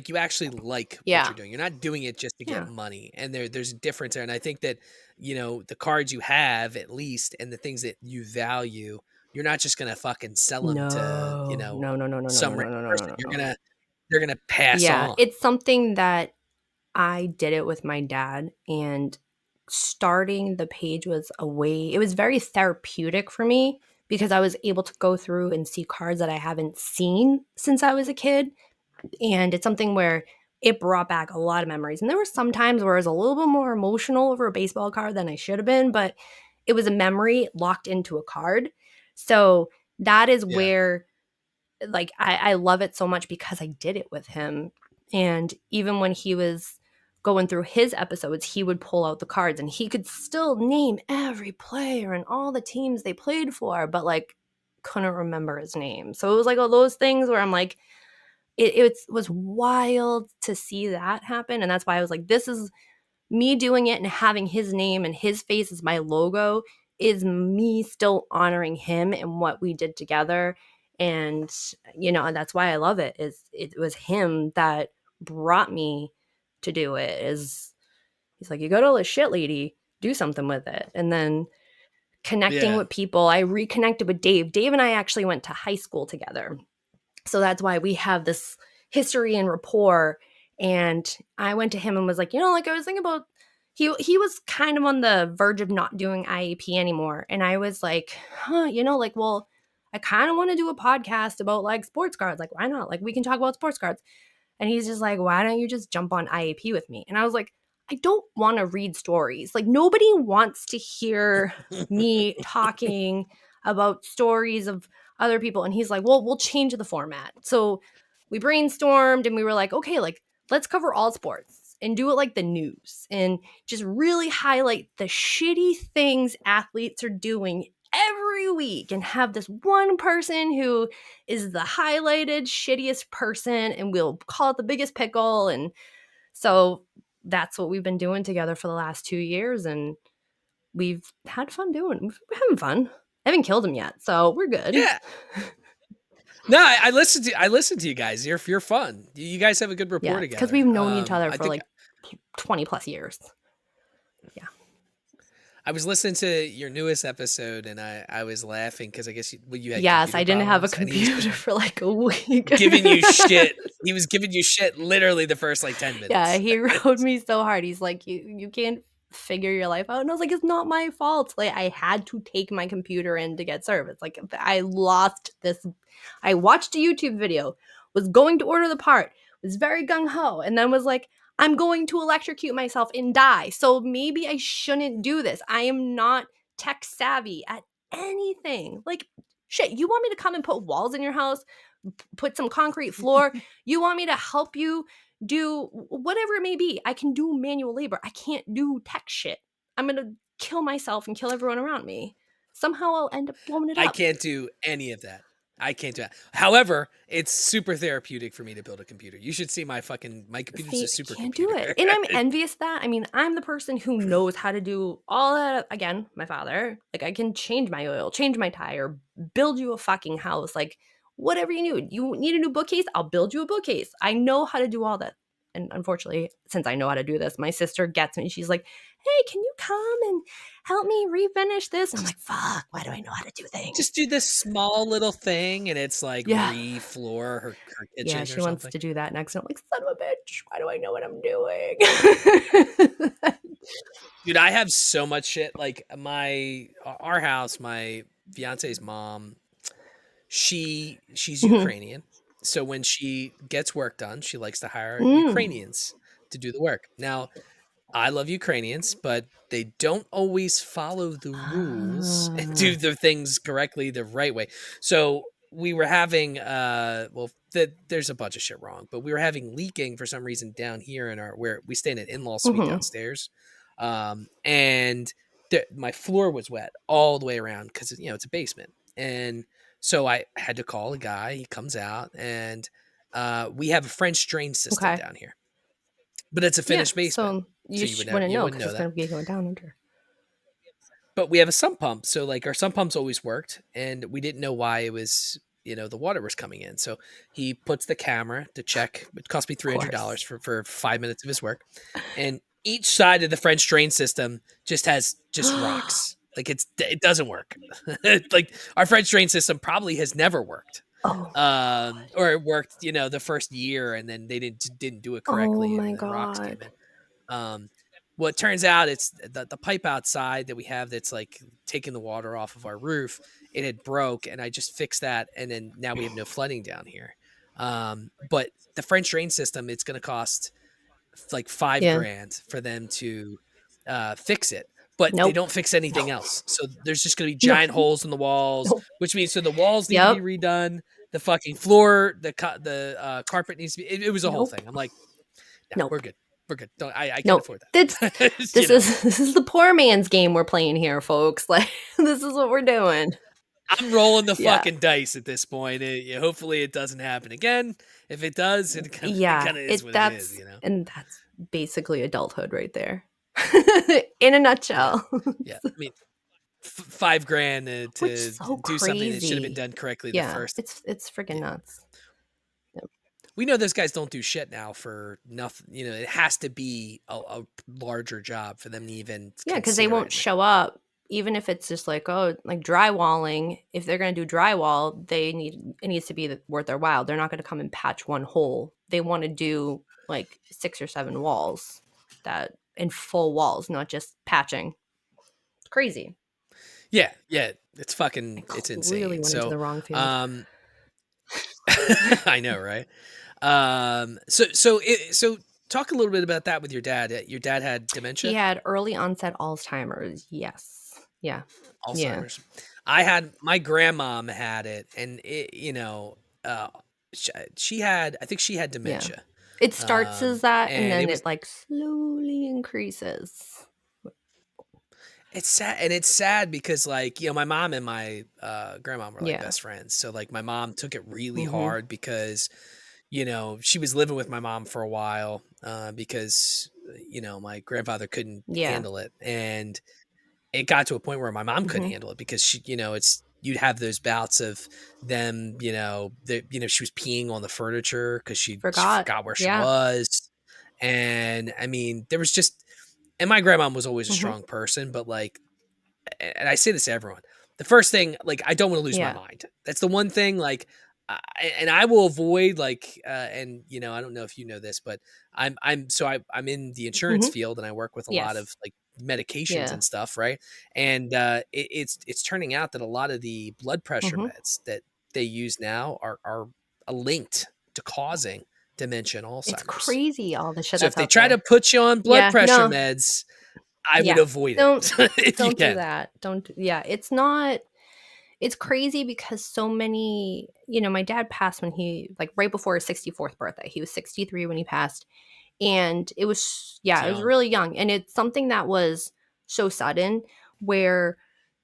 you actually like what Yeah. you're doing. You're not doing it just to get Yeah. money. And there's a difference there. And I think that, the cards you have at least and the things that you value, you're not just gonna fucking sell them to, No. No. No. No. No. No. some No. random No. No. person. No. You're No. gonna they're gonna pass Yeah. on. It's something that I did it with my dad, and starting the page was a way, it was very therapeutic for me because I was able to go through and see cards that I haven't seen since I was a kid. And it's something where it brought back a lot of memories. And there were some times where I was a little bit more emotional over a baseball card than I should have been, but it was a memory locked into a card. So that is Yeah. where, like, I love it so much because I did it with him. And even when he was going through his episodes, he would pull out the cards and he could still name every player and all the teams they played for, but like couldn't remember his name. So it was like all those things where I'm like, it was wild to see that happen. And that's why I was like, this is me doing it, and having his name and his face as my logo is me still honoring him and what we did together. And and that's why I love it. Is it was him that brought me to do it. Is he's like, you got all this shit, lady, do something with it. And then connecting Yeah. with people, I reconnected with Dave and I actually went to high school together, so that's why we have this history and rapport. And I went to him and was like, like I was thinking about, he was kind of on the verge of not doing IEP anymore. And I was like, like, well, I kind of want to do a podcast about like sports cards. Like, why not? Like, we can talk about sports cards. And he's just like, why don't you just jump on IEP with me? And I was like, I don't want to read stories. Like, nobody wants to hear me talking about stories of other people. And he's like, well, we'll change the format. So we brainstormed and we were like, okay, like, let's cover all sports and do it like the news and just really highlight the shitty things athletes are doing every week and have this one person who is the highlighted shittiest person, and we'll call it the biggest pickle. And so that's what we've been doing together for the last 2 years, and we've had fun doing. We're having fun. I haven't killed him yet, so we're good. Yeah. No, I listened to you guys. You're fun. You guys have a good rapport Yeah, together. because we've known each other I for think like 20 plus years. Yeah. I was listening to your newest episode and I was laughing because I guess you had Yes, I didn't have a problems, and he's computer for like a week. giving you shit. He was giving you shit literally the first like 10 minutes. Yeah, he rode me so hard. He's like, you can't figure your life out. And I was like, it's not my fault. Like, I had to take my computer in to get service. Like, I lost this. I watched a YouTube video, was going to order the part, was very gung-ho, and then was like, I'm going to electrocute myself and die. So maybe I shouldn't do this. I am not tech savvy at anything. Like, shit, you want me to come and put walls in your house, put some concrete floor? You want me to help you do whatever it may be? I can do manual labor. I can't do tech shit. I'm going to kill myself and kill everyone around me. Somehow I'll end up blowing it up. I can't do any of that. I can't do that. However, it's super therapeutic for me to build a computer. You should see my computer's a super can't computer. do it. And I'm envious of that. I mean, I'm the person who knows how to do all that. Again, my father. Like, I can change my oil, change my tire, build you a fucking house. Like, whatever you need. You need a new bookcase? I'll build you a bookcase. I know how to do all that. And unfortunately, since I know how to do this, my sister gets me. She's like, hey, can you come and help me refinish this? And I'm like, fuck, why do I know how to do things? Just do this small little thing, and it's like re-floor her kitchen. Yeah, she or wants something. to do that next. And I'm like, son of a bitch, why do I know what I'm doing? Dude, I have so much shit. Like our house, my fiance's mom, she's Ukrainian. So when she gets work done, she likes to hire Ukrainians to do the work. Now, I love Ukrainians, but they don't always follow the rules and do the things correctly the right way. So we were having there's a bunch of shit wrong, but we were having leaking for some reason down here in where we stay in an in-law suite downstairs. And my floor was wet all the way around because it's a basement. And so I had to call a guy. He comes out, and we have a French drain system down here, but it's a finished basement. So you wouldn't know because it's going to be going down under. But we have a sump pump. So like our sump pumps always worked, and we didn't know why it was, the water was coming in. So he puts the camera to check. It cost me $300 for 5 minutes of his work. And each side of the French drain system just has rocks. Like it doesn't work. Like our French drain system probably has never worked. Or it worked, the first year, and then they didn't do it correctly. Oh my and the rocks God. came in. Well, it turns out it's the pipe outside that we have that's like taking the water off of our roof. It had broke, and I just fixed that, and then now we have no flooding down here. But the French drain system, it's going to cost like $5,000 for them to fix it. But they don't fix anything else. So there's just going to be giant holes in the walls, which means so the walls need to be redone. The fucking floor, the carpet needs to be. It was a whole thing. I'm like, no, we're good. We're good. I can't afford that. This is the poor man's game we're playing here, folks. Like, this is what we're doing. I'm rolling the fucking dice at this point. Hopefully it doesn't happen again. If it does, it kind of is what it is, And that's basically adulthood right there. In a nutshell. Yeah. I mean, $5,000 to do something that should have been done correctly the first. It's freaking nuts. We know those guys don't do shit now for nothing. It has to be a larger job for them to even. Yeah, because they won't show up, even if it's just like drywalling. If they're going to do drywall, it needs to be worth their while. They're not going to come and patch one hole. They want to do like 6 or 7 walls in full walls, not just patching. It's crazy. Yeah, it's fucking. It's insane. Really went into the wrong field. I know, right? So talk a little bit about that with your dad. Your dad had dementia? He had early onset Alzheimer's. Yes. Yeah. Alzheimer's. Yeah. My grandmom had it, and she had dementia. Yeah. It starts as that, and then it like slowly increases. It's sad, and it's sad because my mom and my grandma were like best friends. So like my mom took it really hard because she was living with my mom for a while because my grandfather couldn't handle it, and it got to a point where my mom couldn't handle it because she you'd have those bouts of them she was peeing on the furniture because she forgot where she was, and I mean there was just. And my grandma was always a strong person, but and I say this to everyone, the first thing, I don't want to lose my mind. That's the one thing, and I will avoid and I don't know if you know this, but I'm in the insurance field, and I work with a lot of medications Yeah. and stuff, right? And it's turning out that a lot of the blood pressure Mhm. meds that they use now are linked to causing dementia and It's Alzheimer's. crazy all the shit So if that's they out try to there. put you on blood Yeah, pressure no. meds, I would Yeah. avoid it Don't if you don't do can. that. Don't yeah, it's not it's crazy because so many, my dad passed when he like right before his 64th birthday. He was 63 when he passed. And it was It's it was young. really young, and it's something that was so sudden where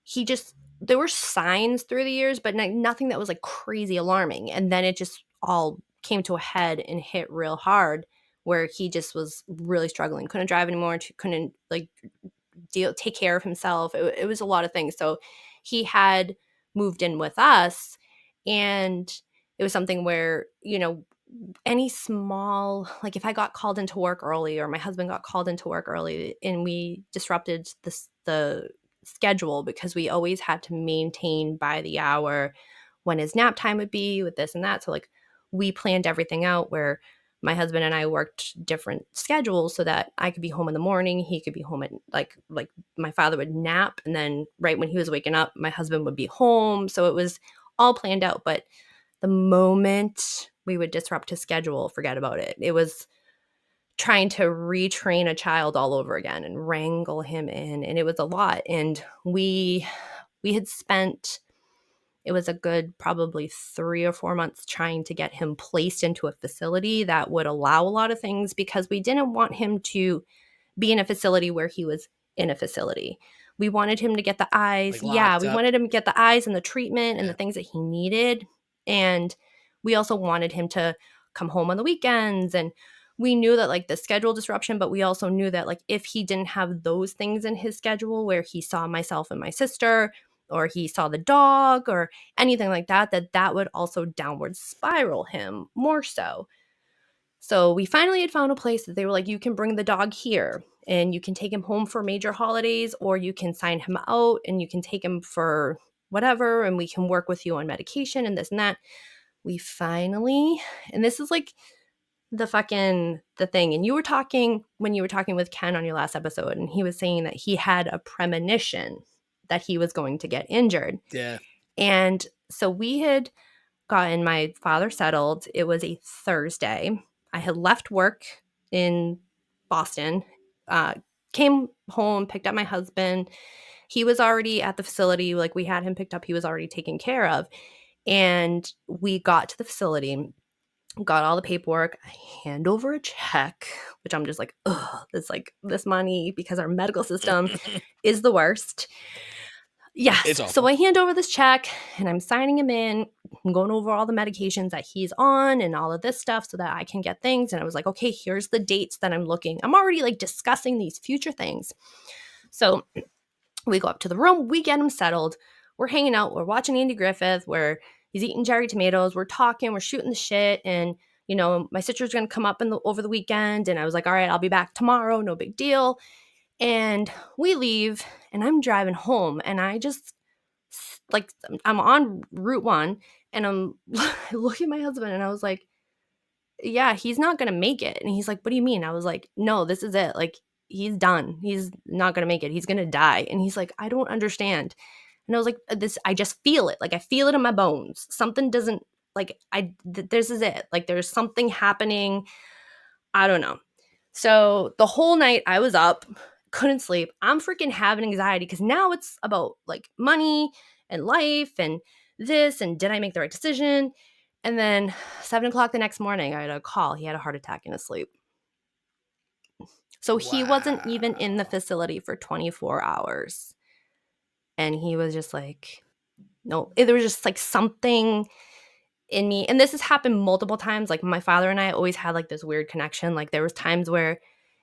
he just there were signs through the years, but nothing that was like crazy alarming, and then it just all came to a head and hit real hard where he just was really struggling, couldn't drive anymore, couldn't like take care of himself. It was a lot of things. So he had moved in with us, and it was something where any small, like if I got called into work early or my husband got called into work early and we disrupted the schedule because we always had to maintain by the hour when his nap time would be with this and that. So like we planned everything out where my husband and I worked different schedules so that I could be home in the morning, he could be home at like my father would nap, and then right when he was waking up my husband would be home. So it was all planned out, but the moment we would disrupt his schedule, forget about it. It was trying to retrain a child all over again and wrangle him in, and it was a lot. And we had spent, it was a good probably 3 or 4 months trying to get him placed into a facility that would allow a lot of things because we didn't want him to be in a facility where he was in a facility. We wanted him to get the eyes. Like Yeah, locked we up. wanted him to get the eyes and the treatment and the Yeah. things that he needed. And we also wanted him to come home on the weekends. And we knew that like the schedule disruption, but we also knew that like if he didn't have those things in his schedule where he saw myself and my sister, or he saw the dog or anything like that, that would also downward spiral him more so. So we finally had found a place that they were like, you can bring the dog here and you can take him home for major holidays, or you can sign him out and you can take him for whatever, and we can work with you on medication and this and that. We finally, and this is like the thing. And you were talking when you were talking with Ken on your last episode, and he was saying that he had a premonition that he was going to get injured. Yeah. And so we had gotten my father settled. It was a Thursday. I had left work in Boston, uh, came home, picked up my husband. He was already at the facility. Like we had him picked up. He was already taken care of. And we got to the facility, got all the paperwork. I hand over a check, which I'm just like, ugh, this money, because our medical system is the worst. Yes. It's So awful. I hand over this check and I'm signing him in. I'm going over all the medications that he's on and all of this stuff so that I can get things. And I was like, okay, here's the dates that I'm looking. I'm already like discussing these future things. So we go up to the room, we get him settled. We're hanging out. We're watching Andy Griffith where he's eating cherry tomatoes. We're talking, we're shooting the shit. And, my sister's going to come up over the weekend. And I was like, all right, I'll be back tomorrow. No big deal. And we leave and I'm driving home and I just like I'm on Route 1 and I look at my husband and I was like, yeah, he's not going to make it. And he's like, what do you mean? I was like, no, this is it. Like he's done. He's not going to make it. He's going to die. And he's like, I don't understand. And I was like, I just feel it. Like I feel it in my bones. Something doesn't like this is it. Like there's something happening. I don't know. So the whole night I was up, couldn't sleep. I'm freaking having anxiety because now it's about like money and life and this and did I make the right decision? And then 7 o'clock the next morning, I had a call. He had a heart attack in his sleep. So he wasn't even in the Wow. facility for 24 hours. And he was just like, no, there was just like something in me. And this has happened multiple times. Like my father and I always had like this weird connection. Like there was times where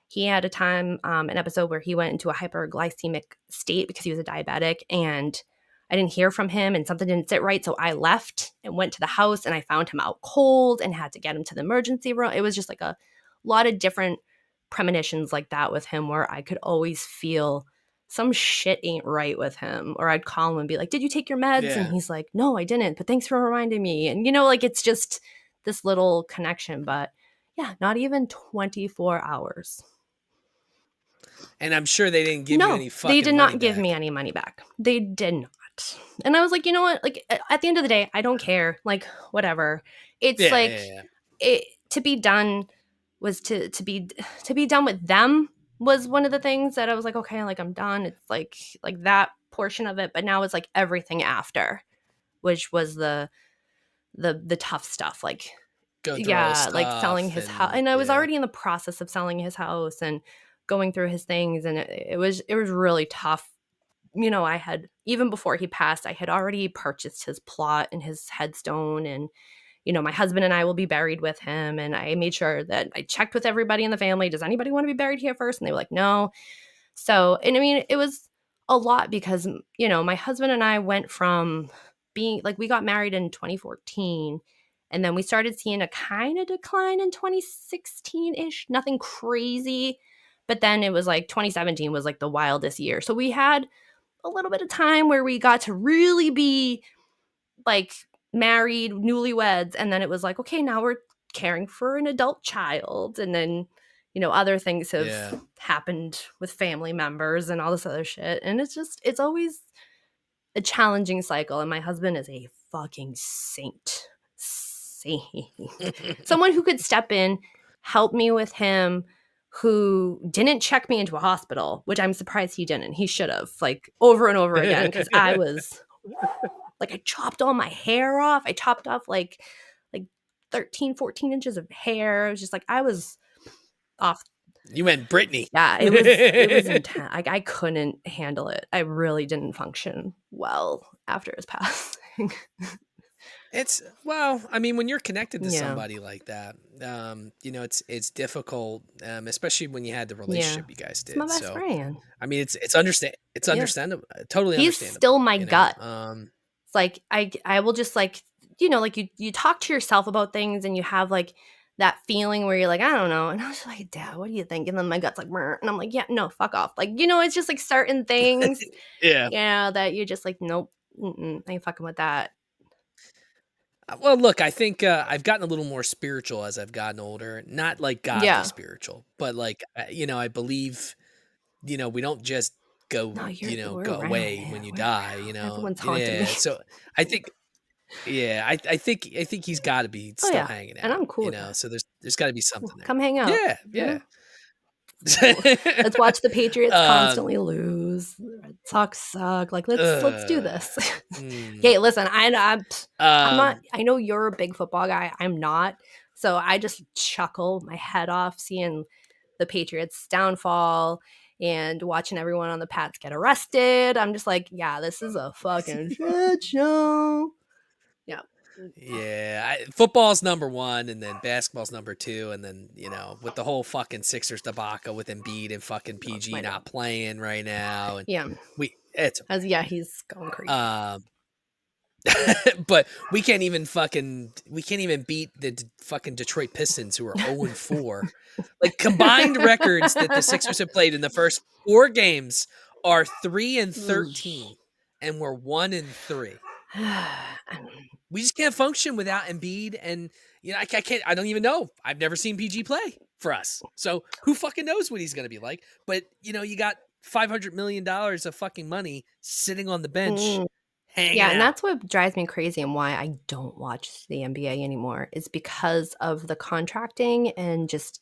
he had an episode where he went into a hyperglycemic state because he was a diabetic, and I didn't hear from him and something didn't sit right. So I left and went to the house and I found him out cold and had to get him to the emergency room. It was just like a lot of different premonitions like that with him where I could always feel some shit ain't right with him. Or I'd call him and be like, did you take your meds? And Yeah. he's like, no, I didn't, but thanks for reminding me. And like it's just this little connection. But yeah, not even 24 hours. And I'm sure they didn't give you any fucking they did money not give back. me any money back. They did not. And I was like, you know what? Like at the end of the day, I don't care. Like whatever. It's Yeah, like yeah. it to be done was to be done with them was one of the things that I was like, okay, like I'm done. It's like that portion of it, but now it's like everything after, which was the tough stuff. Like Go through all the yeah, like selling stuff his house, and and I was yeah. already in the process of selling his house and going through his things, and it was really tough. You know, I had, even before he passed, I had already purchased his plot and his headstone, and you know, my husband and I will be buried with him, and I made sure that I checked with everybody in the family, does anybody want to be buried here first? And they were like, no. So, and I mean, it was a lot because, you know, my husband and I went from being like, we got married in 2014, and then we started seeing a kind of decline in 2016-ish, nothing crazy. But then it was like 2017 was like the wildest year. So we had a little bit of time where we got to really be like married, newlyweds, and then it was like, okay, now we're caring for an adult child, and then you know other things have Yeah. happened with family members and all this other shit, and it's always a challenging cycle. And my husband is a fucking saint, someone who could step in, help me with him, who didn't check me into a hospital, which I'm surprised he didn't. He should have, like, over and over again, because I was like, I chopped all my hair off. I chopped off like 13, 14 inches of hair. It was just like, I was off. You went Britney. Yeah, it was intense. I couldn't handle it. I really didn't function well after his passing. It's, well, I mean, when you're connected to Yeah. somebody like that, you know, it's difficult, especially when you had the relationship you guys did. He's my best So, friend. I mean, it's understandable, totally He's understandable. still my you know? gut. It's like I will just, like, you know, like you talk to yourself about things and you have like that feeling where you're like, I don't know. And I was like, Dad, what do you think? And then my gut's like, "Brr," and I'm like, yeah, no, fuck off. Like, you know, it's just like certain things, Yeah. yeah, that you're just like, nope, ain't fucking with that. Well, look, I think I've gotten a little more spiritual as I've gotten older. Not like godly Yeah. spiritual, but like, you know, I believe, you know, we don't just go, No, you know, we're go around, away yeah, when you we're die, around. you know. Everyone's haunting Yeah. me. So I think, yeah, I think he's got to be still yeah, hawing and I'm out, cool you with know. that. So there's got to be something there. Come hang out. Yeah, yeah. Let's watch the Patriots Um, constantly lose. The Red Sox suck. Like, let's do this. mm, Okay, listen, I'm not. um, I know you're a big football guy. I'm not. So I just chuckle my head off seeing the Patriots downfall and watching everyone on the Pats get arrested. I'm just like, yeah, this is a fucking shit show. Yeah. Yeah, football's number one, and then basketball's number two, and then, you know, with the whole fucking Sixers debacle with Embiid and fucking PG I know. not playing right now, and Yeah. it's Yeah, he's going crazy. but we can't even beat the fucking Detroit Pistons, who are 0-4. Like, combined records that the Sixers have played in the first 4 games are 3-13, and we're 1-3. We just can't function without Embiid, and you know, I don't even know. I've never seen PG play for us, so who fucking knows what he's gonna be like? But you know, you got $500 million of fucking money sitting on the bench, hanging Yeah, out. and that's what drives me crazy and why I don't watch the NBA anymore, is because of the contracting, and just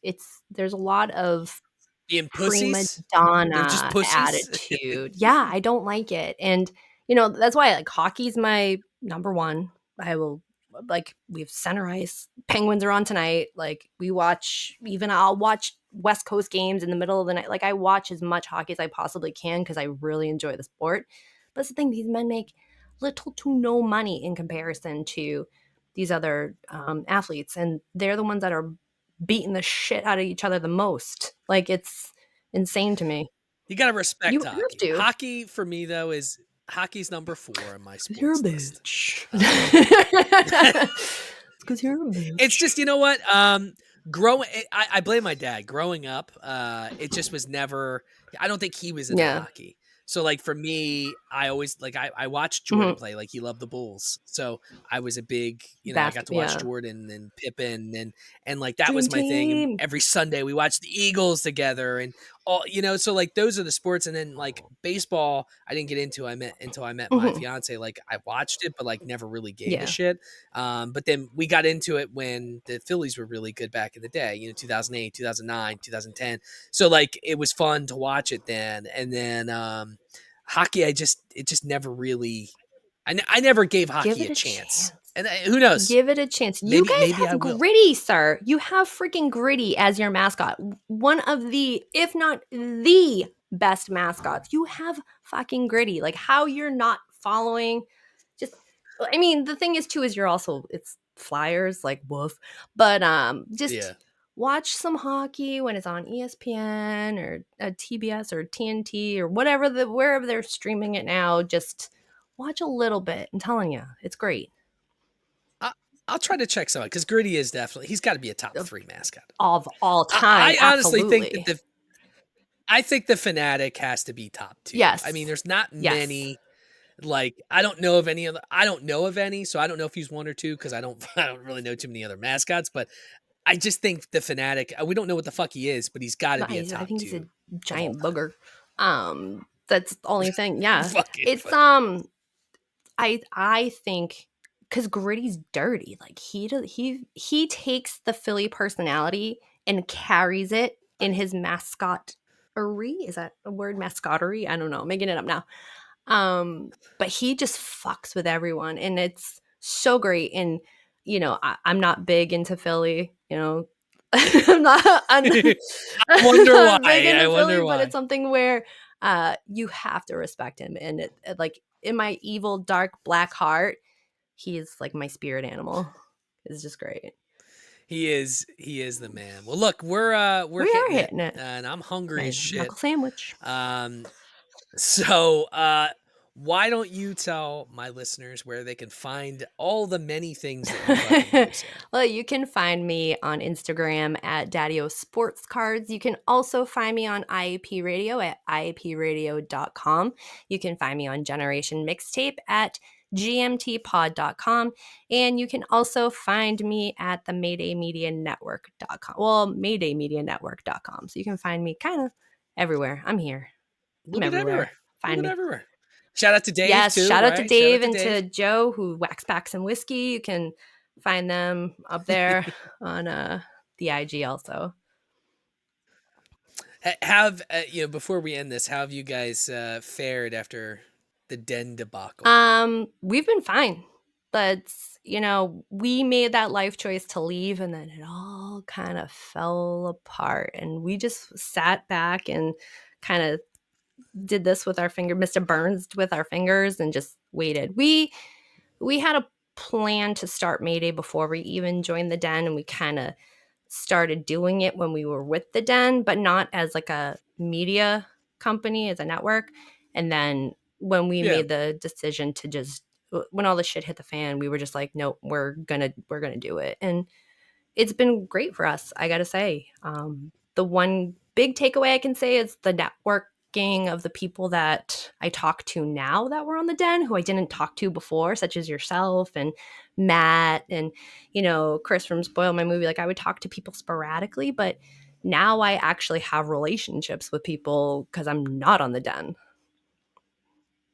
there's a lot of Being prima pussies. They're just donna pussies. attitude. Yeah, I don't like it. And you know, that's why like hockey's my number one. I will, like, we have center ice. Penguins are on tonight. Like, I'll watch West Coast games in the middle of the night. Like, I watch as much hockey as I possibly can because I really enjoy the sport. But it's the thing, these men make little to no money in comparison to these other athletes, and they're the ones that are beating the shit out of each other the most. Like, it's insane to me. You gotta respect You hockey. have to. Hockey for me though is hockey's number 4 on my sports You're a list. bitch. Because you're a bitch. It's just, you know what? I blame my dad. Growing up, it just was never. I don't think he was into Yeah. hockey, So like for me, I always like I watched Jordan Mhm. play. Like he loved the Bulls, so I was a big I got to watch Yeah. Jordan and Pippen and like that Dream was my thing. And team. every Sunday we watched the Eagles together and all so like those are the sports. And then like baseball, I didn't get into. I met until I met my Mhm. fiance. Like I watched it, but like never really gave a Yeah. shit. But then we got into it when the Phillies were really good back in the day. 2008, 2009, 2010. So like it was fun to watch it then. And then hockey, it just never really. I never gave Give hockey it a a chance. chance. And who knows? Give it a chance. You Maybe guys I have will. Gritty, sir. You have freaking Gritty as your mascot. One of the, if not the best mascots. You have fucking Gritty. Like how you're not following. Just, I mean, the thing is too is you're also it's Flyers like woof, but just Yeah. watch some hockey when it's on ESPN or TBS or TNT or whatever wherever they're streaming it now. Just watch a little bit. I'm telling you, it's great. I'll try to check some out because Gritty is definitely he's got to be a top Of 3 mascot. all time, I honestly think absolutely. that I think the Fanatic has to be top 2. I mean, Yes. there's not Yes. many. Like I don't know of any other. I don't know of any, so I don't know if he's 1 or 2 because I don't. I don't really know too many other mascots. But I just think the Fanatic. We don't know what the fuck he is, but he's got to be a I top think he's a 2 of all giant time. booger. That's the only thing. Yeah. Fucking It's funny. I think because Gritty's dirty. Like he takes the Philly personality and carries it in his mascottery. Is that a word? Mascottery? I don't know. I'm making it up now. But he just fucks with everyone, and it's so great. And I'm not big into Philly. I'm not. I'm I wonder not big why. I into Philly, wonder but why. it's something where you have to respect him. And like in my evil, dark, black heart, he is like my spirit animal. It's just great. He is the man. Well, look, we're We are hitting it, hitting it. and I'm hungry as Nice shit. knuckle sandwich. So why don't you tell my listeners where they can find all the many things that you fucking do, Sarah? Well, you can find me on Instagram at Daddio Sports Cards. You can also find me on IAP Radio at IAPradio.com. You can find me on Generation Mixtape at gmtpod.com. And you can also find me at the MaydayMediaNetwork.com. Well, MaydayMediaNetwork.com. So you can find me kind of everywhere. I'm here. A I'm little bit everywhere. everywhere. A Find little bit me. everywhere. Shout out to Dave Yes, too, shout out to right? Shout out Dave to and to Dave. Joe who wax packs and whiskey. You can find them up there on the IG also. Have before we end this, how have you guys fared after the den debacle? We've been fine. But we made that life choice to leave and then it all kind of fell apart and we just sat back and kind of did this with our finger, Mr. Burns with our fingers and just waited. We had a plan to start Mayday before we even joined the den, and we kind of started doing it when we were with the den, but not as like a media company, as a network. And then when we Yeah. made the decision to just when all the shit hit the fan, we were just like, nope, we're gonna do it. And it's been great for us, I gotta say. The one big takeaway I can say is the networking of the people that I talk to now that were on the den, who I didn't talk to before, such as yourself and Matt and, Chris from Spoil My Movie. Like I would talk to people sporadically, but now I actually have relationships with people because I'm not on the den.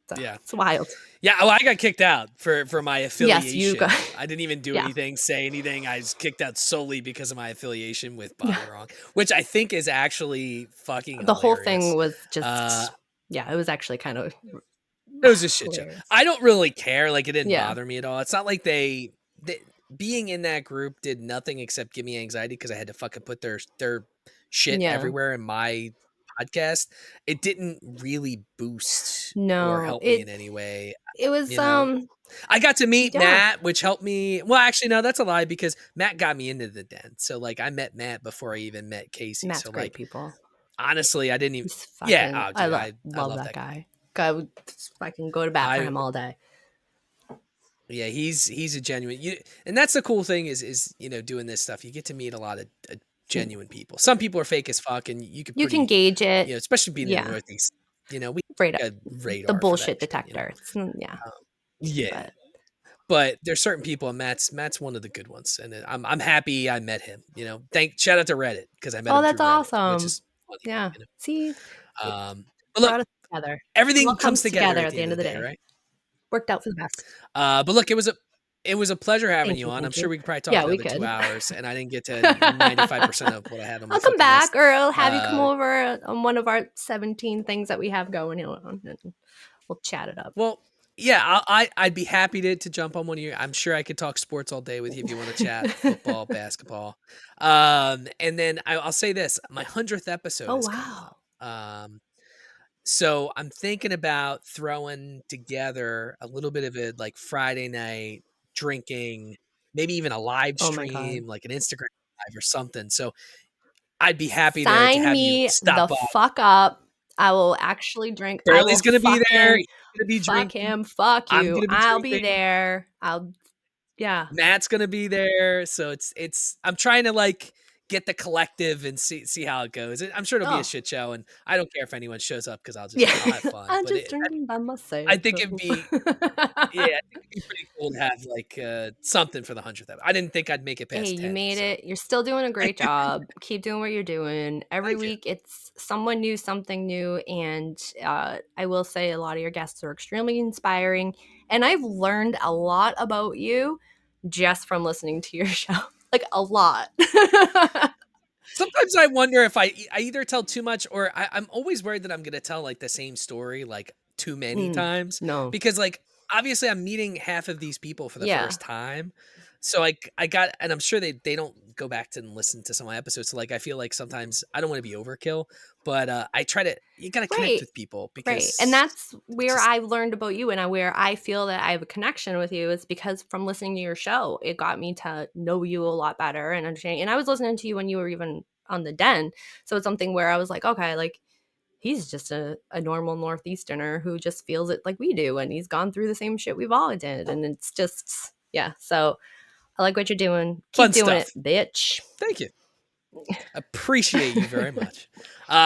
So Yeah. it's wild. Yeah, well, I got kicked out for my affiliation. Yes, you got. I didn't even do Yeah. anything, say anything. I was kicked out solely because of my affiliation with Bobby Wrong, which I think is actually fucking The whole hilarious. thing was just, it was actually kind of. It was a shit show. Hilarious. I don't really care. Like, it didn't Yeah. bother me at all. It's not like they being in that group did nothing except give me anxiety because I had to fucking put their shit Yeah. everywhere in my podcast. It didn't really boost or No, help me in any way. it was I got to meet Yeah. Matt, which helped me. Well, actually, no, that's a lie because Matt got me into the den. So, like, I met Matt before I even met Casey. Matt's so, great like, people. honestly, I didn't even. He's fucking, Yeah, oh, dude, I love that guy. I would fucking go to bat for him all day. Yeah, he's a genuine. And that's the cool thing is doing this stuff. You get to meet a lot of genuine people. Some people are fake as fuck, and you can gauge it. especially being in the Yeah. Northeast. You know, we Radar, have a the radar for that bullshit shit, you know? detector. Yeah, Yeah. but But there's certain people, and Matt's one of the good ones, and I'm happy I met him. You know, shout out to Reddit because I met oh, him through that's Reddit, which awesome. is funny. Yeah. You know, See, it but look, brought us together. It everything all comes comes together together at at the the end end of of the the day, day. right? Worked out for the best. But look, it was a pleasure having Thank you you, on. I'm thank sure you. we could probably talk Yeah, we another 2 could. hours, and I didn't get to 95% of what I had on my I'll come fucking list. back, or I'll have you come Uh, over on one of our 17 things that we have going on, and we'll chat it up. Well, yeah, I'd be happy to jump on one of your. I'm sure I could talk sports all day with you if you want to chat football, basketball. And then I'll say this: my 100th episode Oh, is coming wow. up. So I'm thinking about throwing together a little bit of a like Friday night drinking, maybe even a live Oh my God. stream, like an Instagram live or something. So I'd be happy to Sign have you me stop the by. fuck up. I will actually drink. I will Burley's gonna be fuck there. him. He's gonna be Fuck drinking. him. Fuck I'm you. gonna be I'll be drinking. there. Yeah. Matt's gonna be there, so it's. I'm trying to like get the collective and see how it goes. I'm sure it'll be a Oh, shit show, and I don't care if anyone shows up because yeah. I'll have fun. I'm But just drinking by I myself. think it'd be yeah, I think it'd be pretty cool to have like something for the 100th episode. I didn't think I'd make it Hey, past you 10. made So it. You're still doing a great job. Keep doing what you're doing. Every thank you. week, it's someone new, something new. And I will say a lot of your guests are extremely inspiring. And I've learned a lot about you just from listening to your show. Like, a lot. Sometimes I wonder if I either tell too much or I'm always worried that I'm gonna tell like the same story like too many times No. because like obviously I'm meeting half of these people for the Yeah. first time, so like I got and I'm sure they don't go back to and listen to some of my episodes. So like I feel like sometimes I don't want to be overkill, but I try to you gotta connect Right. with people Right. And because that's where just I've learned about you, and where I feel that I have a connection with you is because from listening to your show, it got me to know you a lot better and understand. And I was listening to you when you were even on the Den. So it's something where I was like, okay, like he's just a normal Northeasterner who just feels it like we do. And he's gone through the same shit we've all did. And it's just, yeah. So I like what you're doing. Keep fun doing stuff. it, bitch. Thank you. Appreciate you very much.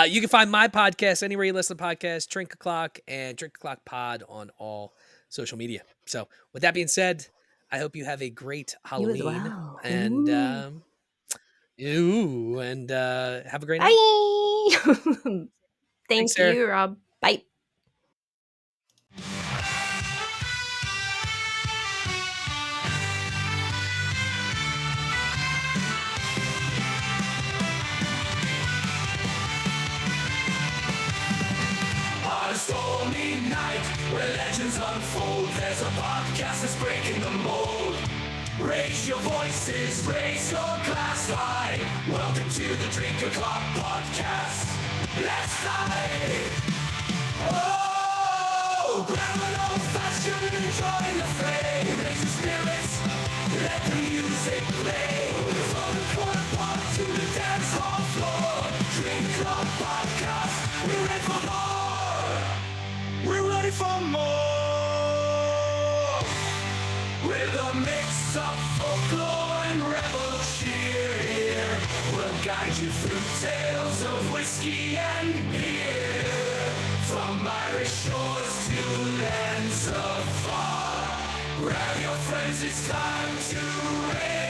You can find my podcast anywhere you listen to podcasts, Drink O'Clock and Drink O'Clock Pod on all social media. So with that being said, I hope you have a great You as Halloween well. and have a great night. Bye. Thanks, Thank Sarah. you, Rob. Bye. On a stormy night where legends unfold, there's a podcast that's breaking the mold. Raise your voices, raise your glass high. Welcome to the Drink O'Clock Podcast. Let's dive. Oh, grab an old fashioned and join the fray. Raise your spirits, let the music play. From the corner pub to the dance hall floor. Drink O'Clock Podcast, we're ready for more. We're ready for more. With a mix of folklore and rebel cheer, we'll guide you through tales of whiskey and beer. From Irish shores to lands afar, grab your friends, it's time to raise